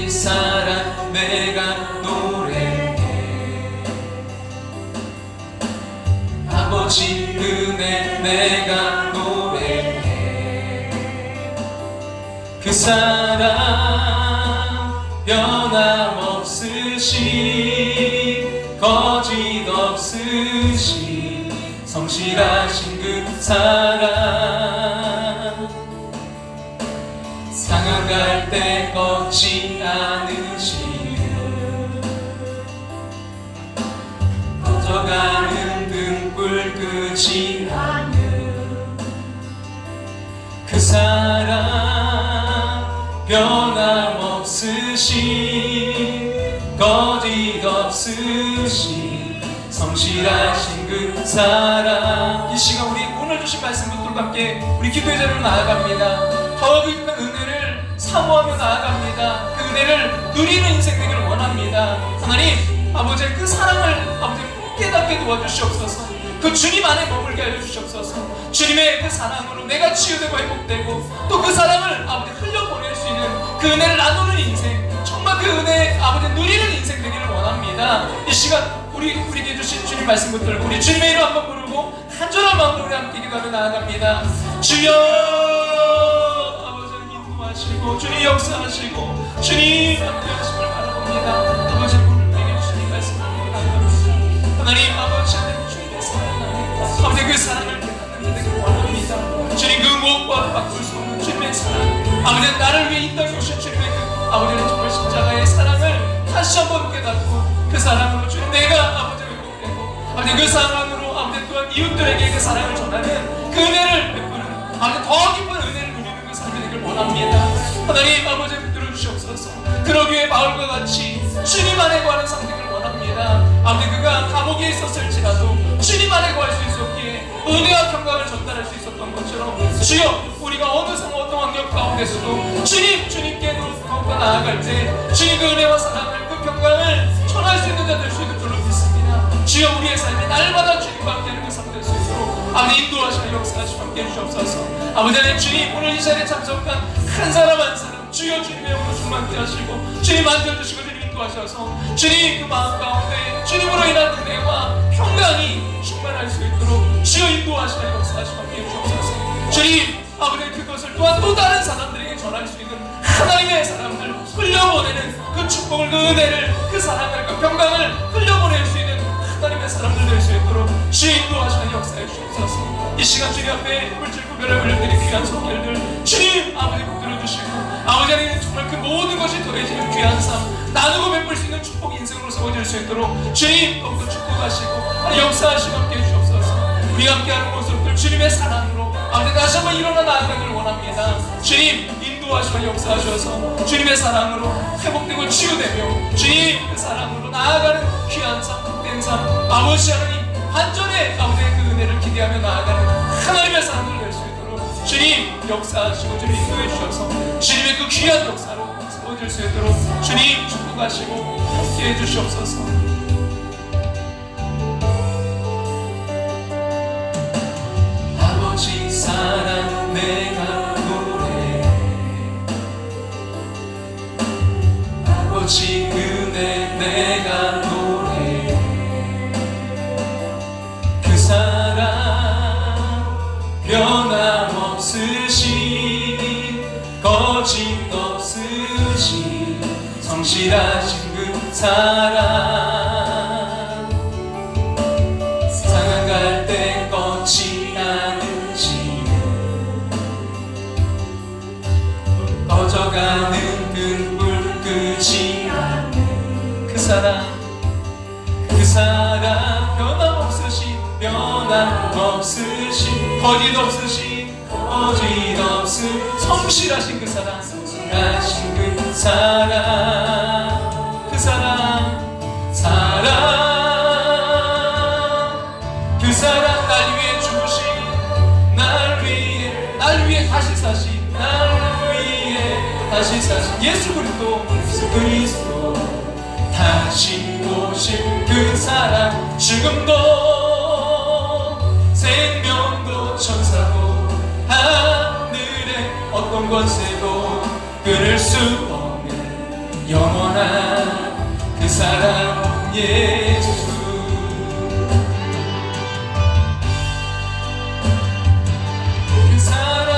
이 사랑 내가 노래해, 아버지 은혜 내가 노래해, 그 사랑 변함없으신 거짓 없으신 성실하신 그 사랑, 상한 갈 때 꺾지 않으시는, 꺼져가는 등불 끄지 않는 그 사랑 변함없으신 거짓 없으신 성실하신 그 사랑. 이 시간 우리 오늘 주신 말씀 붙들과 함께 우리 기도의 자리로 나아갑니다. 더 깊은 은혜를 사모하며 나아갑니다. 그 은혜를 누리는 인생 되기를 원합니다. 하나님 아버지의 그 사랑을 아버지 깨닫게 도와주시옵소서. 그 주님 안에 머물게 하여 주시옵소서. 주님의 그 사랑으로 내가 치유되고 회복되고 또 그 사랑을 아버지 흘려보낼 수 있는 그 은혜를 나누는 인생, 정말 그 은혜 아버지 누리는 인생 되기를 원합니다. 이 시간 우리에게 주신 주님 말씀 붙들고 우리 주님의 이름 한번 부르고 간절한 마음으로 우리 함께 기도하며 나아갑니다. 주여 아버지를 인도하시고 주님 역사하시고 주님 함께하심을 바라봅니다. 아버지 우리에게 주신 말씀을 나아갑니다. 하나님 아버지 주님의 사랑, 아버지 그 사랑을 깨닫는 되길 원합니다. 주님 그 무엇과 바꿀 수 없는 주님의 사랑, 아버지 나를 위해 이 땅에 오신 주님의 그 아버지의 정말 십자가의 사랑을 다시 한번 깨닫고 그 사랑으로 주님 내가 아버지를 회복되고 아버지 그 사랑으로 아버지 또한 이웃들에게 그 사랑을 전하는 그 은혜를 베푸는 아버지 더 깊은 은혜를 누리는 그 삶이 되길 원합니다. 하나님 아버지 들어주시옵소서. 그러기 위해 바울과 같이 주님 안에 거하는 삶 되길 원합니다. 아버지 그가 감옥에 있었을지라도 주님 안에 거할 수 있었기에 은혜와 평강을 전달할 수 있었던 것처럼 주여 우리가 어느 상황 어떤 환경 가운데서도 주님께 더욱더 나아갈 때 주님 그 은혜와 사랑을 그 평강을 전할 수 있는 자 될 수 있는 줄로 믿습니다. 주여 우리의 삶이 날마다 주님과 함께하는 그 삶 될 수 있도록 아버지 인도하시며 역사하시며 함께해 주시옵소서. 아버지 하나님 주님 오늘 이 자리에 참석한 한 사람 한 사람 주여 주님의 영으로 충만케 하시고 주님 만져주시고 주님 인도하셔서 주님 그 마음 가운데 주님으로 인한 은혜와 평강이 충만할 수 있도록 주여 인도하시는 역사하시고 함께 주옵소서. 주님 아버지 그것을 또한 또 다른 사람들에게 전할 수 있는 하나님의 사람들 흘려보내는 그 축복을 그 은혜를 그 사랑을 그 평강을 흘려보낼 수 있는 하나님의 사람들 될 수 있도록 주여 인도하시는 역사해 주옵소서. 이 시간 주님 앞에 물질 구별을 올려드린 귀한 손길들 주님 아버지 붙들어 주시고 아버지 하나님 정말 그 모든 것이 더해지는 귀한 삶 나누고 베풀 수 있는 축복 인생으로 세워질 수 있도록 주님 더욱더 축복하시고 역사하시고 함께 해주옵소서. 우리 함께하는 모습들 주님의 사랑으로 아버지 다시 한번 일어나 나아가기를 원합니다. 주님 인도하시고 역사하셔서 주님의 사랑으로 회복되고 치유되며 주님 그 사랑으로 나아가는 귀한 삶 복된 삶 아버지 하나님 완전히 아버지의 그 은혜를 기대하며 나아가는 하나님의 사람들 될 수 있도록 주님 역사하시고 주님 인도해 주셔서 주님의 그 귀한 역사로 세워질 수 있도록 주님 축복하시고 함께해 주시옵소서. 아버지 사랑 내가 노래 아버지 은혜 내가 노래 그 사랑 변함없으신 거짓없으신 성실하신 그 사랑 상한 갈대 꺾지 않으시는 꺼져가는 끈불 끄지 않는 그 사랑 변함없으신 거짓없으신 성실하신 그 사랑 성실하신 그 사랑 그 사랑 날 위해 죽으신 날 위해 다시 사신 예수 그리스도 다시 오실 그 사랑 죽음도 생명도 천사도 하늘의 어떤 권세도 끊을 수 없는 영원한 그 사랑 예수 그 사랑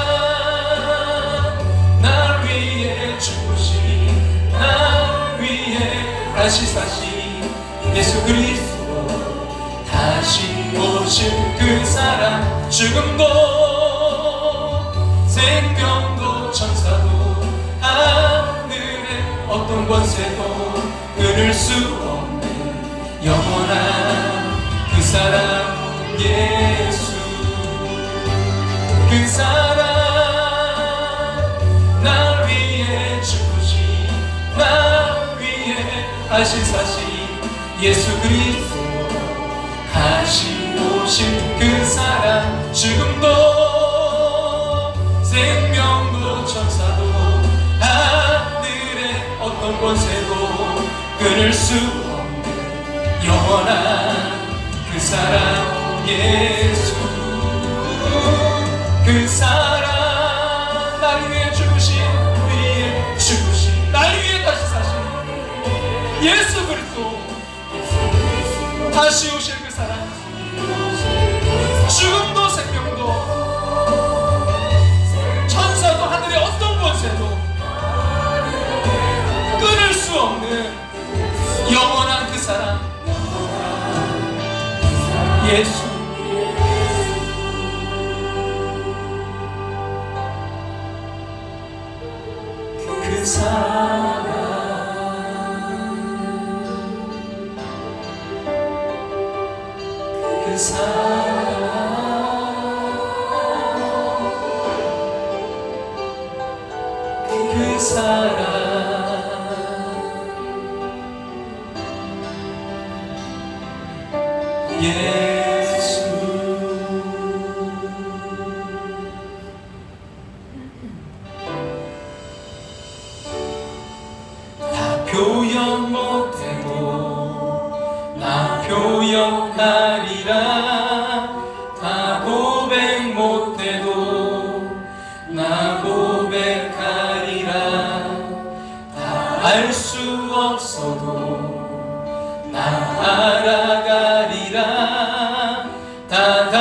날 위해 죽으신 날 위해 다시 사신 예수 그리스도 다시 오실 그 사랑 죽음도 생명도 천사도 하늘의 어떤 권세도 끊을 수 없는 영원한 그 사랑 예수 그 사랑 날 위해 죽으신 날 위해 다시 사신 예수 그리스도 다시 오신 그 사랑 죽음도 생명도 천사도 하늘의 어떤 권세도 끊을 수 없는 영원한 그 사랑 예수 그 사랑 날 위해 죽으신 날 위해 다시 사신 예수 그리스도 다시 오실 그 사랑 죽음도 생명도 천사도 하늘의 어떤 권세도 끊을 수 없는 영원한 그 사랑 예수 그 사랑 그 사랑 그 사랑 예수 다 표현 못해도 나 표현하리라 다 고백 못해도 나 고백하리라 다 알 수 없어도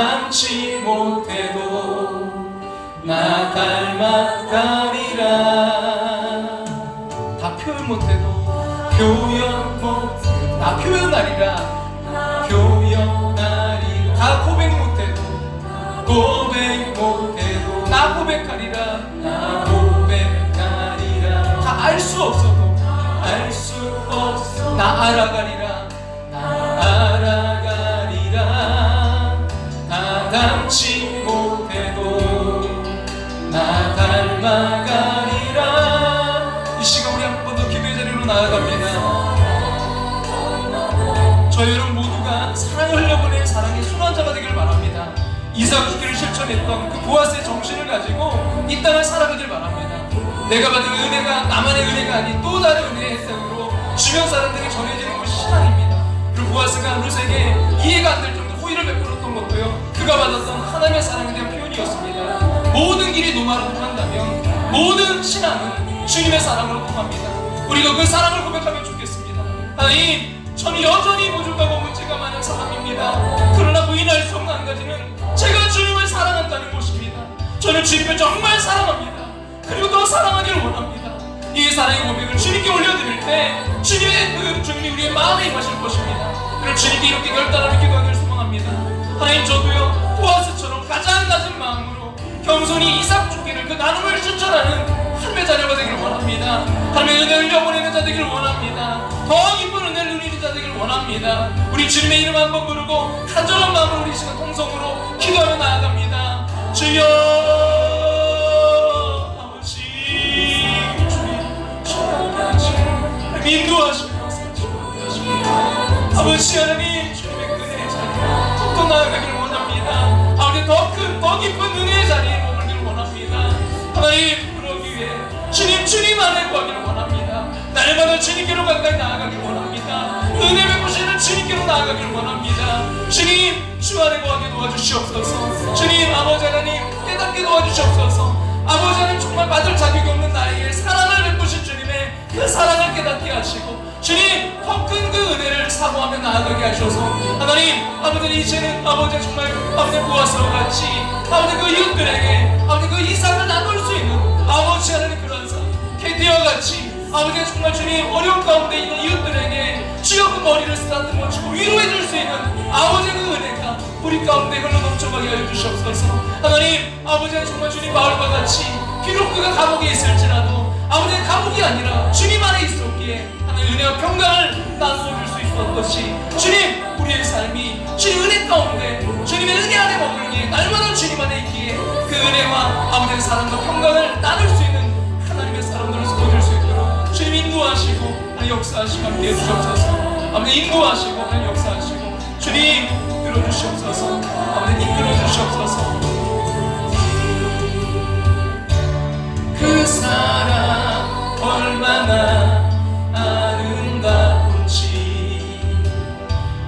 닮지 못해도 나 닮아가리라. 다 표현 못해도 나 표현하리라. 다 고백 못해도 나 고백하리라. 다 알 수 없어도 나 알아가리라. 나 닮지 못해도 나 닮아가리라. 이 시간 우리 한 번 더 기도의 자리로 나아갑니다. 저 여러분 모두가 사랑을 흘려보낸 사랑의 순환자가 되길 바랍니다. 이삭 주기를 실천했던 그 보아스의 정신을 가지고 이 땅을 살아가길 바랍니다. 내가 받은 은혜가 나만의 은혜가 아닌 또 다른 은혜의 혜택으로 주변 사람들에게 전해지는 것이 신앙입니다. 그리고 보아스가 룻에게 이해가 안 될 정도로 호의를 베풀었던 것도요, 그가 받았던 하나님의 사랑에 대한 표현이었습니다. 모든 길이 노마로 통한다면 모든 신앙은 주님의 사랑으로 통합니다. 우리가 그 사랑을 고백하면 좋겠습니다. 하나님, 저는 여전히 부족하고 문제가 많은 사람입니다. 그러나 부인할 수 없는 한 가지는 제가 주님을 사랑한다는 것입니다. 저는 주님을 정말 사랑합니다. 그리고 더 사랑하기를 원합니다. 이 사랑의 고백을 주님께 올려드릴 때 주님이 우리의 마음에 임하실 것입니다. 그리고 주님께 이렇게 결단하며 기도하기를 소망합니다. 하나님, 저도요 보아스처럼 가장 낮은 마음으로 겸손히 이삭 주기를 그 나눔을 실천하는 하나님의 자녀가 되기를 원합니다. 하나님의 은혜를 흘려보내는 자 되기를 원합니다. 더 깊은 은혜를 누리는 자 되기를 원합니다. 우리 주님의 이름 한번 부르고 간절한 마음으로 우리 시간 통성으로 기도하며 나아갑니다. 주여 아버지, 주님 인도하시면서 아버지 하나님, 주님의 그 은혜의 자리에 더 나아가기를 원합니다. 아버지, 더 깊은 은혜의 자리에 머물기를 원합니다. 하나님, 그러기 위해 주님 안에 구하기를 원합니다. 날마다 주님께로 가까이 나아가기를 원합니다. 은혜 베푸시는 주님께로 나아가기를 원합니다. 주님, 주 안에 구하게 도와주시옵소서. 주님, 아버지 하나님 깨닫게 도와주시옵소서. 아버지 하나님, 정말 받을 자격이 없는 나에게 사랑을 베푸신 주님의 그 사랑을 깨닫게 하시고 주님, 더 큰 그 은혜를 사모하며 나아가게 하셔서 하나님, 아버지 이제는 아버지 정말 아버지 보아스와 같이 아버지 그 이웃들에게 아버지 그 이삭을 나눌 수 있는 아버지 하나님 그런 삶 캐디와 같이 아버지 정말 주님 어려운 가운데 있는 이웃들에게 주여 그 머리를 쓰다듬어 주고 위로해 줄 수 있는 아버지 그 은혜가 우리 가운데 흘러 넘쳐가게 하여 주시옵소서. 하나님, 아버지는 정말 주님 마을과 같이 비록 그가 감옥에 있을지라도 아버지는 감옥이 아니라 주님 안에 있었기에 하나님 은혜와 평강을 나누어 줄 수 있었듯이 주님, 우리의 삶이 주님 은혜 가운데 주님의 은혜 안에 머물기에 날마다 주님 안에 있기에 그 은혜와 아버지의 사랑과 평강을 나눌 수 있는 하나님의 사람들로서 보여줄 수 있도록 주님 인도하시고 하나님 역사하시고 함께 해주시옵소서. 아버지 인도하시고 하나님 역사하시고 주님 이끌어주시옵소서. 아버지 이끌어주시옵소서. 그 사랑 얼마나 아름다운지,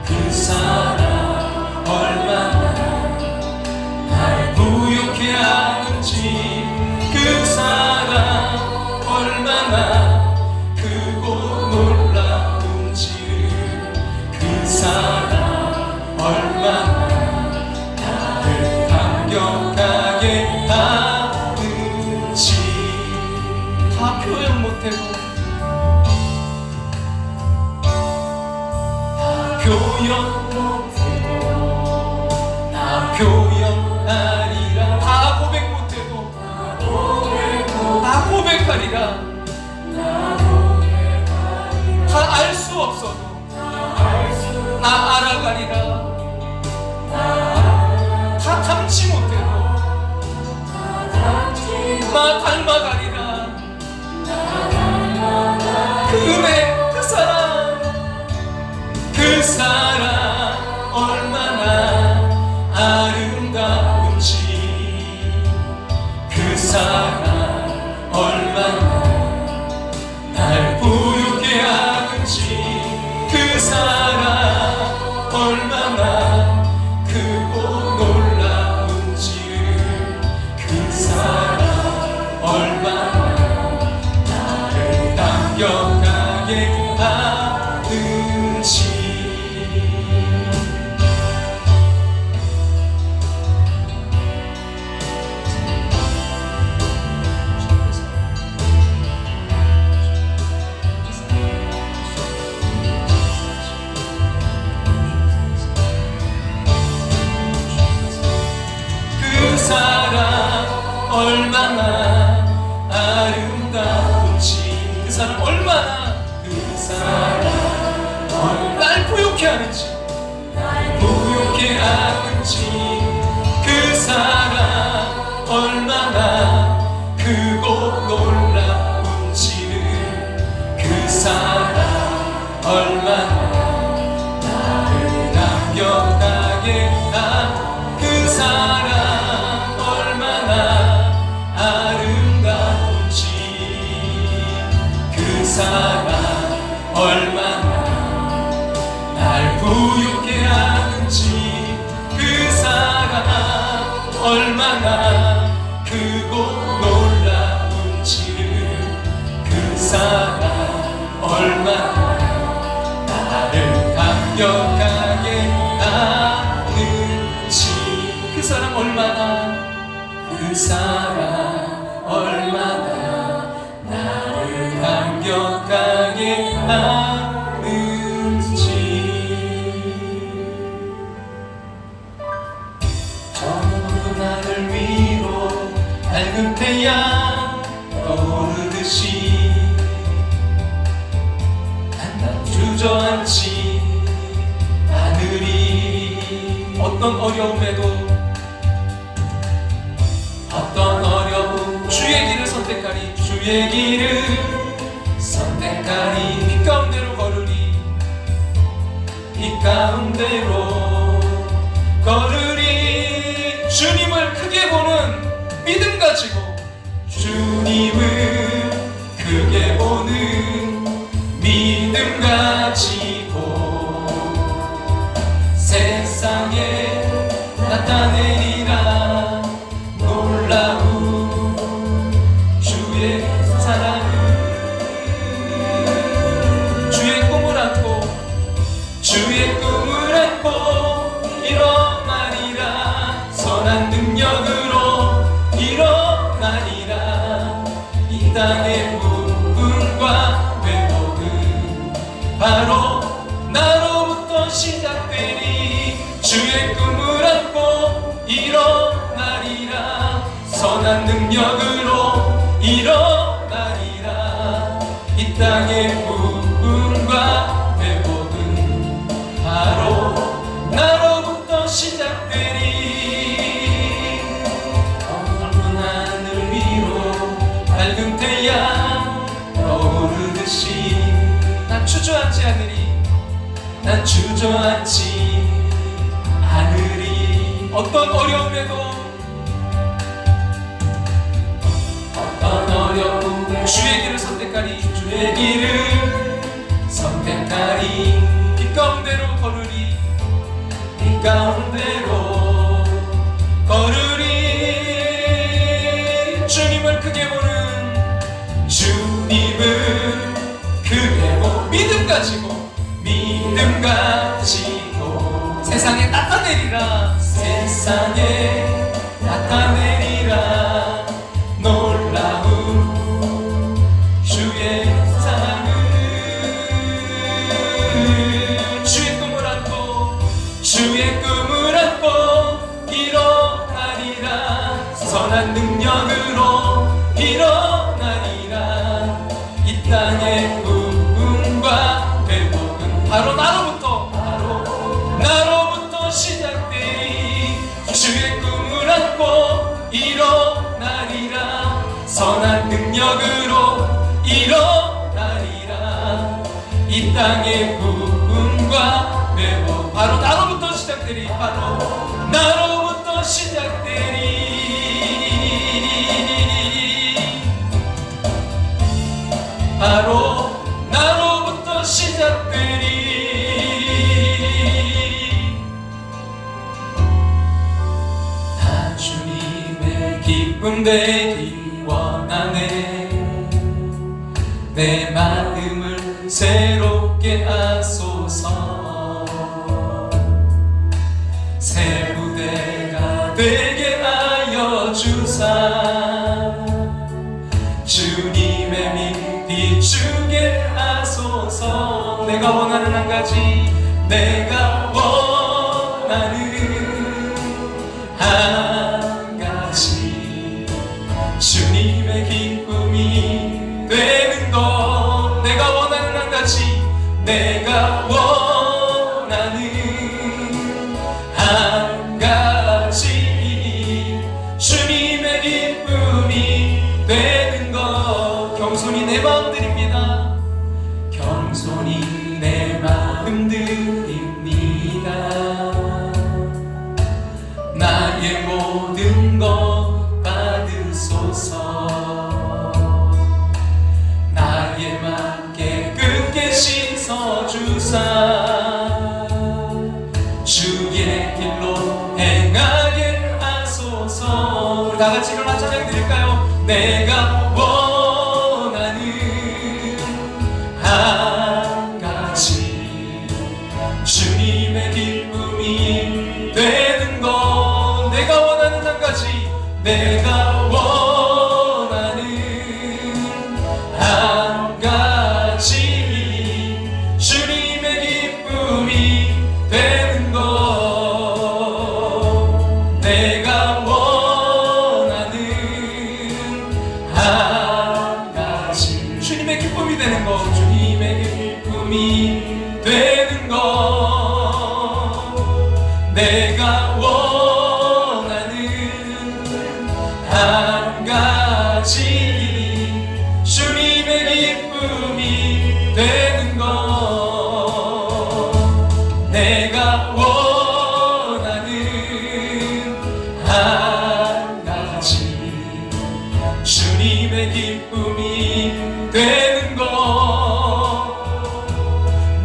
그 사랑 얼마나 날 부욕해 하는지, 그 사랑 얼마나 크고 놀라운지, 그 사랑 얼마나 나를 감격하게 하는지 다 표현 못해도 다 표현하리라. 다 고백 못해도 다 고백하리라. 다 알 수 없어도 나 알아가리라. 다 닮지 못해도 나 닮아가리라. 그 은혜, 그 사랑, 그 사랑 얼마나 아름다운지, 그 사랑 얼마나 날 부유케 하는지, 그 사랑 얼마나 크고 놀라운지, 그 사랑 얼마나 나를 감격하게 하는지. 얼마나 아름다운지, 그 사랑 얼마나, 그 사랑 날 부욕해 하는지, 부욕해 하는지, 그 사랑 얼마나 크고 놀라운지를, 그 사랑 얼마나 나를 감격하게 한, 그 사랑 얼마나 아름다운지, 그 사랑 얼마나 날 부욕해 하는지, 그 사랑 얼마나 크고 놀라운지를, 그 사랑 얼마나 나를 감격하게 하는지, 그 사랑 얼마나, 그 사랑 얼마나 나를 감격하게 하는지. 저녁 나를 위로 밝은 태양 떠오르듯이 난 주저앉지 않으리. 어떤 어려움에도, 어떤 어려움, 주의 길을 선택하리, 주의 길을 선택하리. 빛 가운데로 걸으리, 빛 가운데로 걸으리. 주님을 크게 보는 믿음 가지고, 주님을 크게 보는 믿음 가지고 세상에 나타내리라 놀라운 주의 사랑을. 주의 꿈을 안고, 주의 꿈을 안고 일어나리라. 선한 능력으로 일어나리라. 이 땅의 부흥과 회복은 바로 나로부터 시작되리. 주의 꿈을 안고 일어나리라. 선한 능력으로 일어나리라. 이 땅의 부흥과 회복은 바로 나로부터 시작되리. 넓은 하늘 위로 밝은 태양 떠오르듯이 난 주저앉지 않으리, 난 주저앉지 않으리. 어떤 어려움에도, 어떤 어려움, 주의 길을 선택하리, 주의 길을 선택하리. 빛 가운데로 걸으리, 빛 가운데로 걸으리. 주님을 크게 보는, 주님을 크게 보고 믿음 가지고, 믿음 가지고 세상에 나타내리라. 세상에 나타내리라. 놀라운 주의 사랑을. 주의 꿈을 안고, 주의 꿈을 안고 일어나리라. 선한 능력으로 일어나리라. 이 땅의 부흥과 회복은 바로 나로부터 시작되리. 주의 꿈을 안고 일어나리라. 선한 능력으로 일어나리라. 이 땅의 부흥과 회복 바로 나로부터 시작되리. 바로 나로부터 시작되리. 바로 나로부터 시작되리. 나 주님의 기쁨 되기 원하네. 내 마음을 새롭게 하소서. 새 부대가 되게 하여 주사. 주님의 빛 비추게 하소서. 내가 원하는 한 가지, 내가 원하는 한 가지, 내가 원하는 한 가지 주님의 기쁨이 되는 것. 겸손히 내 마음 드립니다. 겸손히 내 마음 드립니다. 나의 모든 것 받으소서. 나의 맘 깨끗게 씻어주사 주의 길로 행하게 하소서. 우리 다같이 일어나 찬양 드릴까요? 내가 원하는 한 가지 주님의 기쁨이 되는 것. 내가 원하는 한 가지, 내가 원하는 한 가지 주님의 기쁨이 되는 것. 내가 원하는 한 가지 주님의 기쁨이 되는 것. 주님의 기쁨이 되는 것. 내가 원하는 한 가지 주님의 기쁨이 되는 것. 내가 원하는 한 가지 주님의 기쁨이 되는 것.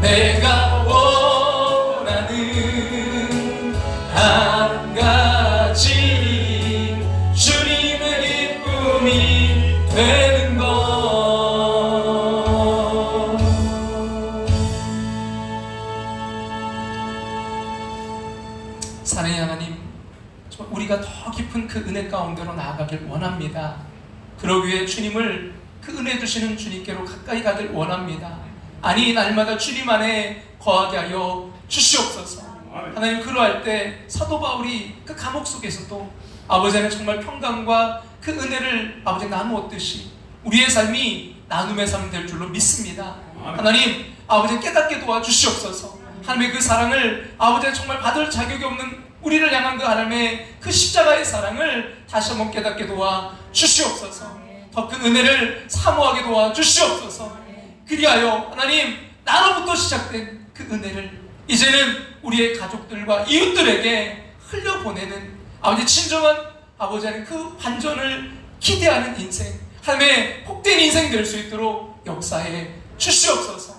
내가 원하는 한 가지 주님의 기쁨이 되는 것. 사랑의 하나님, 정말 우리가 더 깊은 그 은혜 가운데로 나아가길 원합니다. 그러기 위해 주님을, 그 은혜 주시는 주님께로 가까이 가길 원합니다. 아니, 날마다 주님 안에 거하게 하여 주시옵소서. 하나님, 그러할 때 사도 바울이 그 감옥 속에서도 아버지는 정말 평강과 그 은혜를 아버지 나누었듯이 우리의 삶이 나눔의 삶이 될 줄로 믿습니다. 하나님, 아버지 깨닫게 도와주시옵소서. 하나님의 그 사랑을 아버지 정말 받을 자격이 없는 우리를 향한 그 하나님의 그 십자가의 사랑을 다시 한번 깨닫게 도와주시옵소서. 더 큰 은혜를 사모하게 도와주시옵소서. 그리하여 하나님, 나로부터 시작된 그 은혜를 이제는 우리의 가족들과 이웃들에게 흘려보내는 아버지 진정한 아버지의 그 반전을 기대하는 인생, 하나님의 복된 인생 될 수 있도록 역사해 주시옵소서.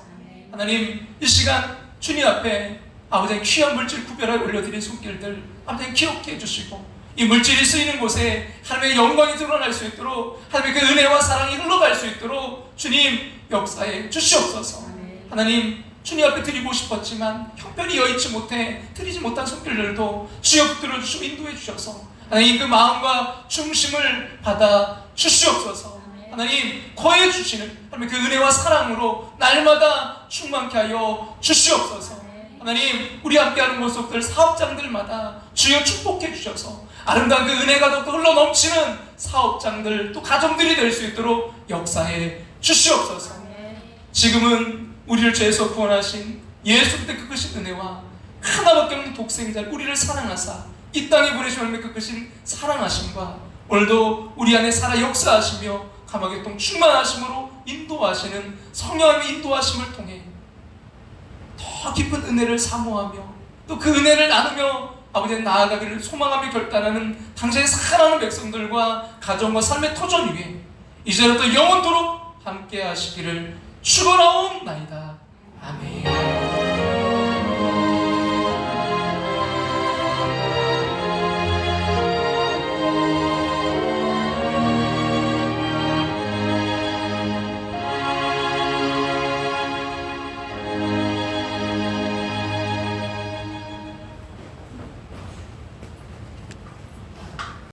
하나님, 이 시간 주님 앞에 아버지의 귀한 물질 구별하여 올려드린 손길들 아버지 기억해 주시고, 이 물질이 쓰이는 곳에 하나님의 영광이 드러날 수 있도록, 하나님의 그 은혜와 사랑이 흘러갈 수 있도록 주님 역사해 주시옵소서. 하나님, 주님 앞에 드리고 싶었지만 형편이 여의치 못해 드리지 못한 손길들도 주여 붙들어 주시고 인도해 주셔서 하나님 그 마음과 중심을 받아 주시옵소서. 하나님, 거해 주시는 하나님 그 은혜와 사랑으로 날마다 충만케 하여 주시옵소서. 하나님, 우리 함께하는 모습들 사업장들마다 주여 축복해 주셔서 아름다운 그 은혜가 더욱더 흘러넘치는 사업장들 또 가정들이 될 수 있도록 역사해 주시옵소서. 지금은 우리를 죄에서 구원하신 예수 그리스도의 그 크신 은혜와 하나밖에 없는 독생자를 우리를 사랑하사 이 땅에 보내신 하나님의 그 크신 사랑하심과 오늘도 우리 안에 살아 역사하시며 감옥의 동 충만하심으로 인도하시는 성령의 인도하심을 통해 더 깊은 은혜를 사모하며 또 그 은혜를 나누며 아버지의 나아가기를 소망하며 결단하는 당신의 사랑하는 백성들과 가정과 삶의 터전 위에 이제부터 영원토록 함께 하시기를 축원하옵나이다. 아멘.